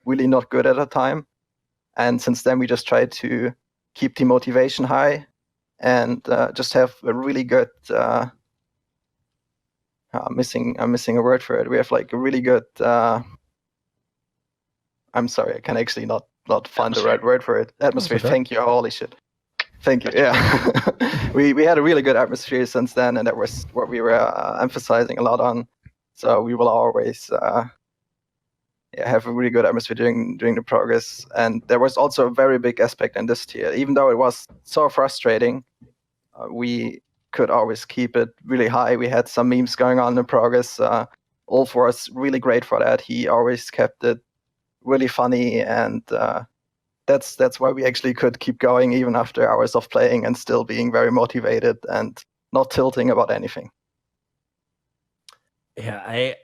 really not good at the time. And since then, we just tried to keep the motivation high and just have a really good. I'm missing a word for it. We have like a really good I'm sorry, I can actually not find the right word for it. Atmosphere.
okay.
Thank you. Holy shit. Thank you. Yeah, we had a really good atmosphere since then, and that was what we were emphasizing a lot on. So we will always have a really good atmosphere during the progress. And there was also a very big aspect in this tier, even though it was so frustrating. We could always keep it really high. We had some memes going on in progress. Ulf was really great for that. He always kept it really funny, and that's why we actually could keep going even after hours of playing and still being very motivated and not tilting about anything.
Yeah, I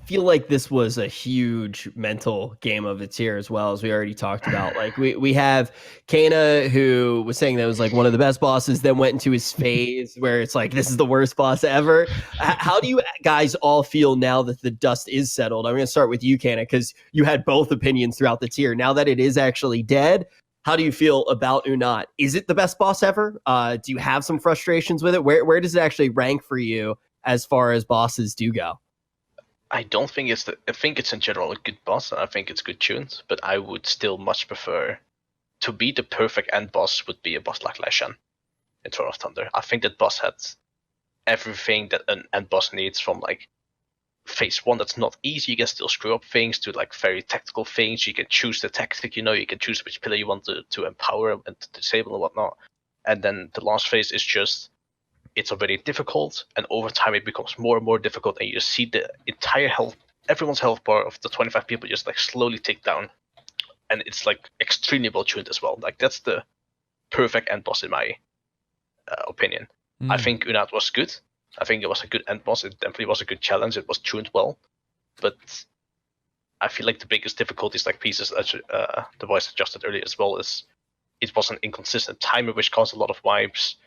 feel like this was a huge mental game of its here as well, as we already talked about. Like we have Cayna, who was saying that was like one of the best bosses, then went into his phase where it's like, this is the worst boss ever. How do you guys all feel now that the dust is settled? I'm going to start with you, Cayna, because you had both opinions throughout the tier. Now that it is actually dead, how do you feel about uu'nat? Is it the best boss ever? Do you have some frustrations with it? Where does it actually rank for you as far as bosses do go?
I don't think it's I think it's in general a good boss, and I think it's good tuned, but I would still much prefer to be the perfect end boss would be a boss like Leshan in Throne of Thunder. I think that boss had everything that an end boss needs, from like phase 1 that's not easy, you can still screw up things, to like very tactical things. You can choose the tactic, you can choose which pillar you want to empower and to disable and whatnot. And then the last phase is just, it's already difficult, and over time it becomes more and more difficult, and you see the entire health, everyone's health bar of the 25 people just like slowly tick down, and it's like extremely well tuned as well. Like that's the perfect end boss in my opinion. I think uu'nat was good. I think it was a good end boss. It definitely was a good challenge. It was tuned well, but I feel like the biggest difficulties, like pieces the voice adjusted earlier as well, is it was an inconsistent timer, which caused a lot of wipes.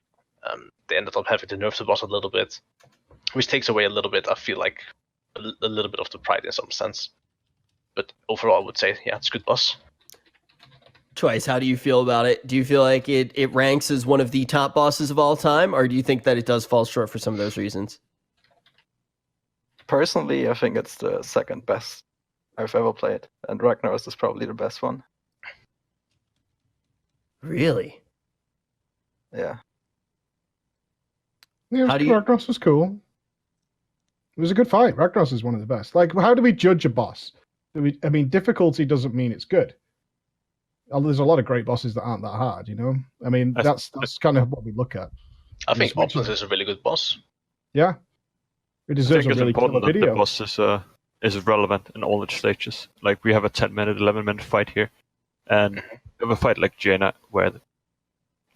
They ended up having to nerf the boss a little bit, which takes away a little bit, I feel like, a little bit of the pride in some sense. But overall, I would say, yeah, it's a good boss.
Twice, how do you feel about it? Do you feel like it ranks as one of the top bosses of all time, or do you think that it does fall short for some of those reasons?
Personally, I think it's the second best I've ever played, and Ragnaros is probably the best one.
Really?
Yeah.
Yeah,
How do you-
Ragnaros was cool. It was a good fight. Ragnaros is one of the best. Like, how do we judge a boss? I mean, difficulty doesn't mean it's good. There's a lot of great bosses that aren't that hard, I mean, that's kind of what we look at.
I think
Which
Opulence is a really good boss.
Yeah. It
I
deserves
think
a
it's
really
important
killer
that the
video.
boss is relevant in all its stages. Like we have a 10-minute, 11-minute fight here, and we have a fight like Cayna where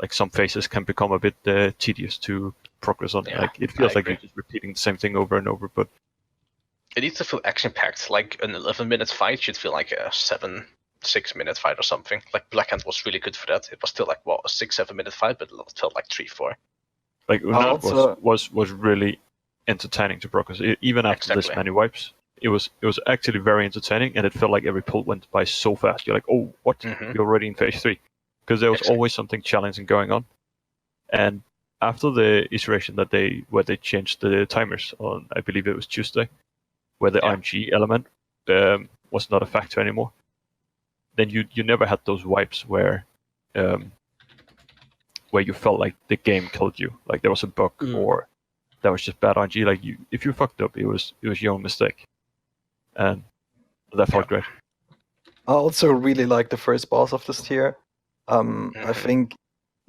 like some phases can become a bit tedious to progress on.
Yeah,
like it feels
I
like
agree.
you're just repeating the same thing over and over. But
It needs to feel action-packed. Like an 11-minute fight should feel like a 6-minute fight or something. Like Blackhand was really good for that. It was still like, a 6-7-minute fight, but it felt like 3-4.
like uu'nat
Also-
was really entertaining to progress. Even after this
Exactly.
many wipes, it was actually very entertaining, and it felt like every pull went by so fast. You're like, oh, what?
Mhm.
You're already in phase 3, because there was
Exactly.
always something challenging going on. And after the iteration where they changed the timers on, I believe it was Tuesday, where the
Yeah.
RNG element was not a factor anymore, then you never had those wipes where you felt like the game killed you, like there was a bug or that was just bad RNG. Like if you fucked up, it was your own mistake, and that felt great.
I also really like the first boss of this tier. I think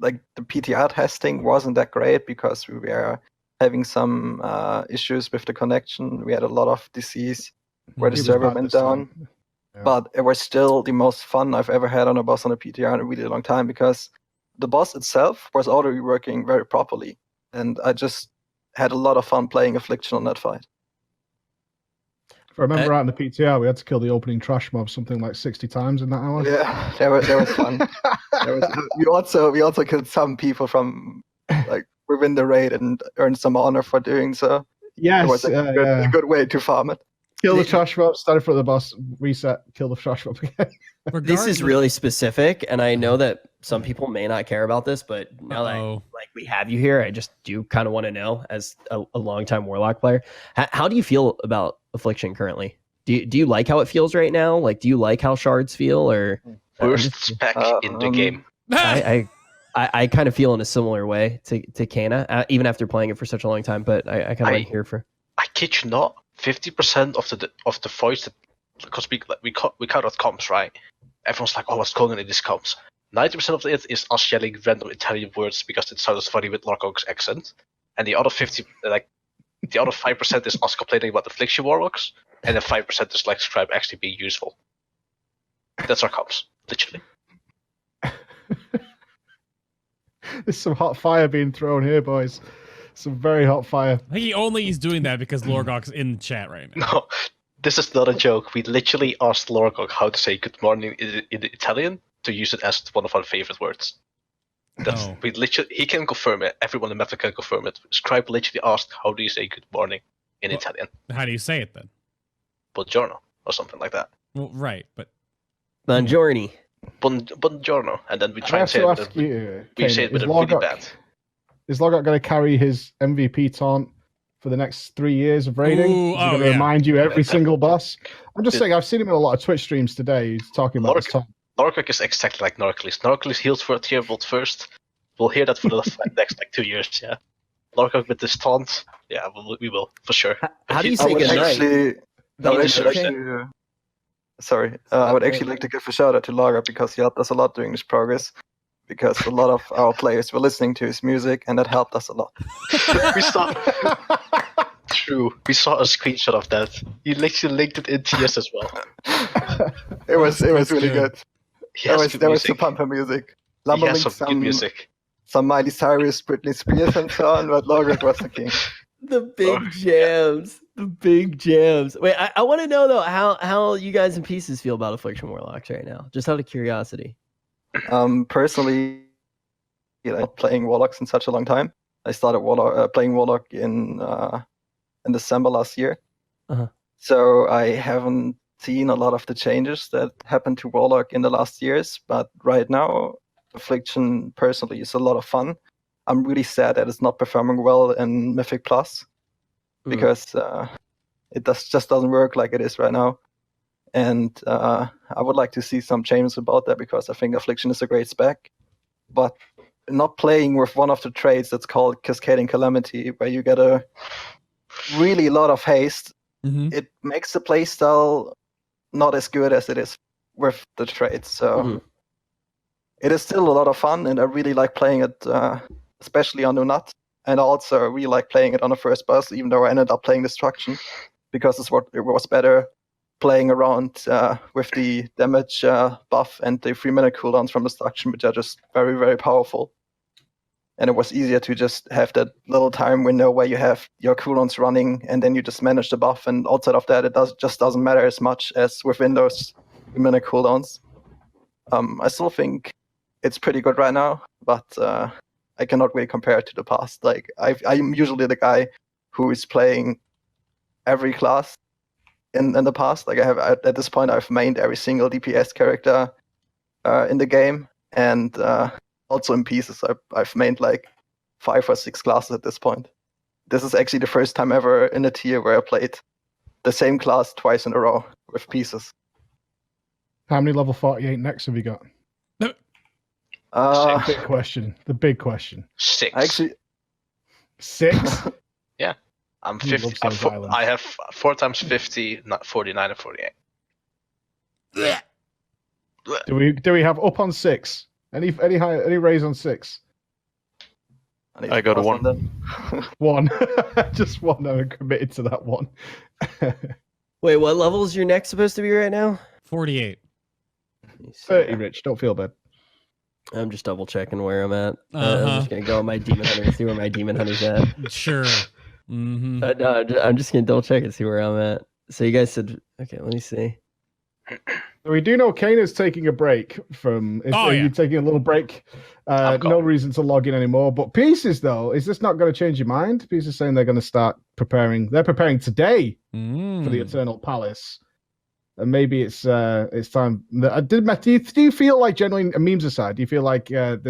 like the PTR testing wasn't that great because we were having some issues with the connection. We had a lot of disease where the
It was
server
bad
went
this time.
down.
Yeah.
But it was still the most fun I've ever had on a boss on a PTR in a really long time, because the boss itself was already working very properly, and I just had a lot of fun playing Affliction on that fight.
If I remember right in the PTR, we had to kill the opening trash mob something like 60 times in that hour.
Yeah, that was fun. We also killed some people from like within the raid and earned some honor for doing so.
Yes,
It was a good way to farm it.
kill the trash mob, stand in front of the boss, reset, kill the trash mob again.
This is really specific, and I know that some people may not care about this, but now that like we have you here, I just do kind of want to know, as a longtime Warlock player, how do you feel about Affliction currently? Do you like how it feels right now? Like, do you like how shards feel? Or
Worst spec in the game.
I kind of feel in a similar way to Cayna, even after playing it for such a long time. But I kind of went here for.
I kid you not, 50% of the voice that, because we cut out comps, right? Everyone's like, "Oh, what's going on in these comps?" 90% of it is us yelling random Italian words because it sounds funny with Larkog's accent, and the other 5% is us complaining about the Affliction Warlocks, and then 5% is like Scribe actually being useful. That's our comps, literally.
There's some hot fire being thrown here, boys. Some very hot fire.
I think he only is doing that because Lorgok's in the chat right now.
No, this is not a joke. We literally asked Lorgok how to say good morning in Italian to use it as one of our favorite words. He can confirm it. Everyone in Meta can confirm it. Scribe literally asked, "How do you say good morning in Italian?"
How do you say it then?
Buongiorno or something like that.
Well, right, but
Buongiorno.
Buongiorno, and then we try
I
and say
have
it.
to ask you,
We say
Cayna,
it with a really bad.
Is Lorgok going to carry his MVP taunt for the next 3 years of raiding?
Ooh,
Is he going to remind you every single boss? I'm just saying, I've seen him in a lot of Twitch streams today. He's talking about this taunt.
Lorgok is exactly like Narclis. Narclis heals for a tier vault first. We'll hear that for the next 2 years. Yeah, Lorgok with this taunt. Yeah, we will for sure.
How do you
I
say
would
goodnight?
I would actually like to give a shout out to Lyaira because he helped us a lot during this progress. Because a lot of our players were listening to his music, and that helped us a lot.
We saw a screenshot of that. You literally linked it in TS as well.
It was really good. There was
music.
some pumper music.
He
Lumber
has
linked
some good music.
some Miley Cyrus, Britney Spears, and so on. But Lorgok was the king.
The big jams. The big jams. Wait, I want to know though how you guys in pieces feel about Affliction Warlocks right now. Just out of curiosity.
Personally, playing Warlocks in such a long time. I started playing Warlock in December last year.
Uh-huh.
So I haven't seen a lot of the changes that happened to Warlock in the last years. But right now, Affliction personally is a lot of fun. I'm really sad that it's not performing well in Mythic Plus because it just doesn't work like it is right now. And I would like to see some changes about that because I think Affliction is a great spec. But not playing with one of the traits that's called Cascading Calamity, where you get a really lot of haste, it makes the playstyle not as good as it is with the traits. So it is still a lot of fun, and I really like playing it, especially on uu'nat. And I also really like playing it on the first boss, even though I ended up playing Destruction, because it was better playing around with the damage buff and the 3-minute cooldowns from Destruction, which are just very, very powerful. And it was easier to just have that little time window where you have your cooldowns running and then you just manage the buff. And outside of that, it just doesn't matter as much as within those 3-minute cooldowns. I still think it's pretty good right now, but I cannot really compare it to the past. Like I'm usually the guy who is playing every class in the past. Like at this point, I've mained every single DPS character in the game, and also in pieces, I've mained like 5 or 6 classes at this point. This is actually the first time ever in a tier where I played the same class twice in a row with pieces.
How many level 48 necks have you got? The big question. The big question.
6.
Actually,
6?
Yeah. I'm
You
50.
love some violence.
I have 4 times 50, not 49 and 48.
Do we have up on 6? Any raise on 6?
I got a 1.
Then.
1. Just 1. I'm committed to that 1.
Wait, what level is your neck supposed to be right now?
48.
30, Rich. Don't feel bad.
I'm just double checking where I'm at. I'm
Uh-huh.
just gonna go on my demon hunter and see where my demon hunter's at.
Sure. Mm-hmm.
No, I'm just gonna double check and see where I'm at. So you guys said, okay, let me see.
We do know Cayna's taking a break from. Are you taking a little break? No reason to log in anymore. But Pieces, though, is this not going to change your mind? Pieces saying they're going to start preparing. They're preparing today for the Eternal Palace. And maybe it's time. Do you feel like, generally, memes aside, do you feel like this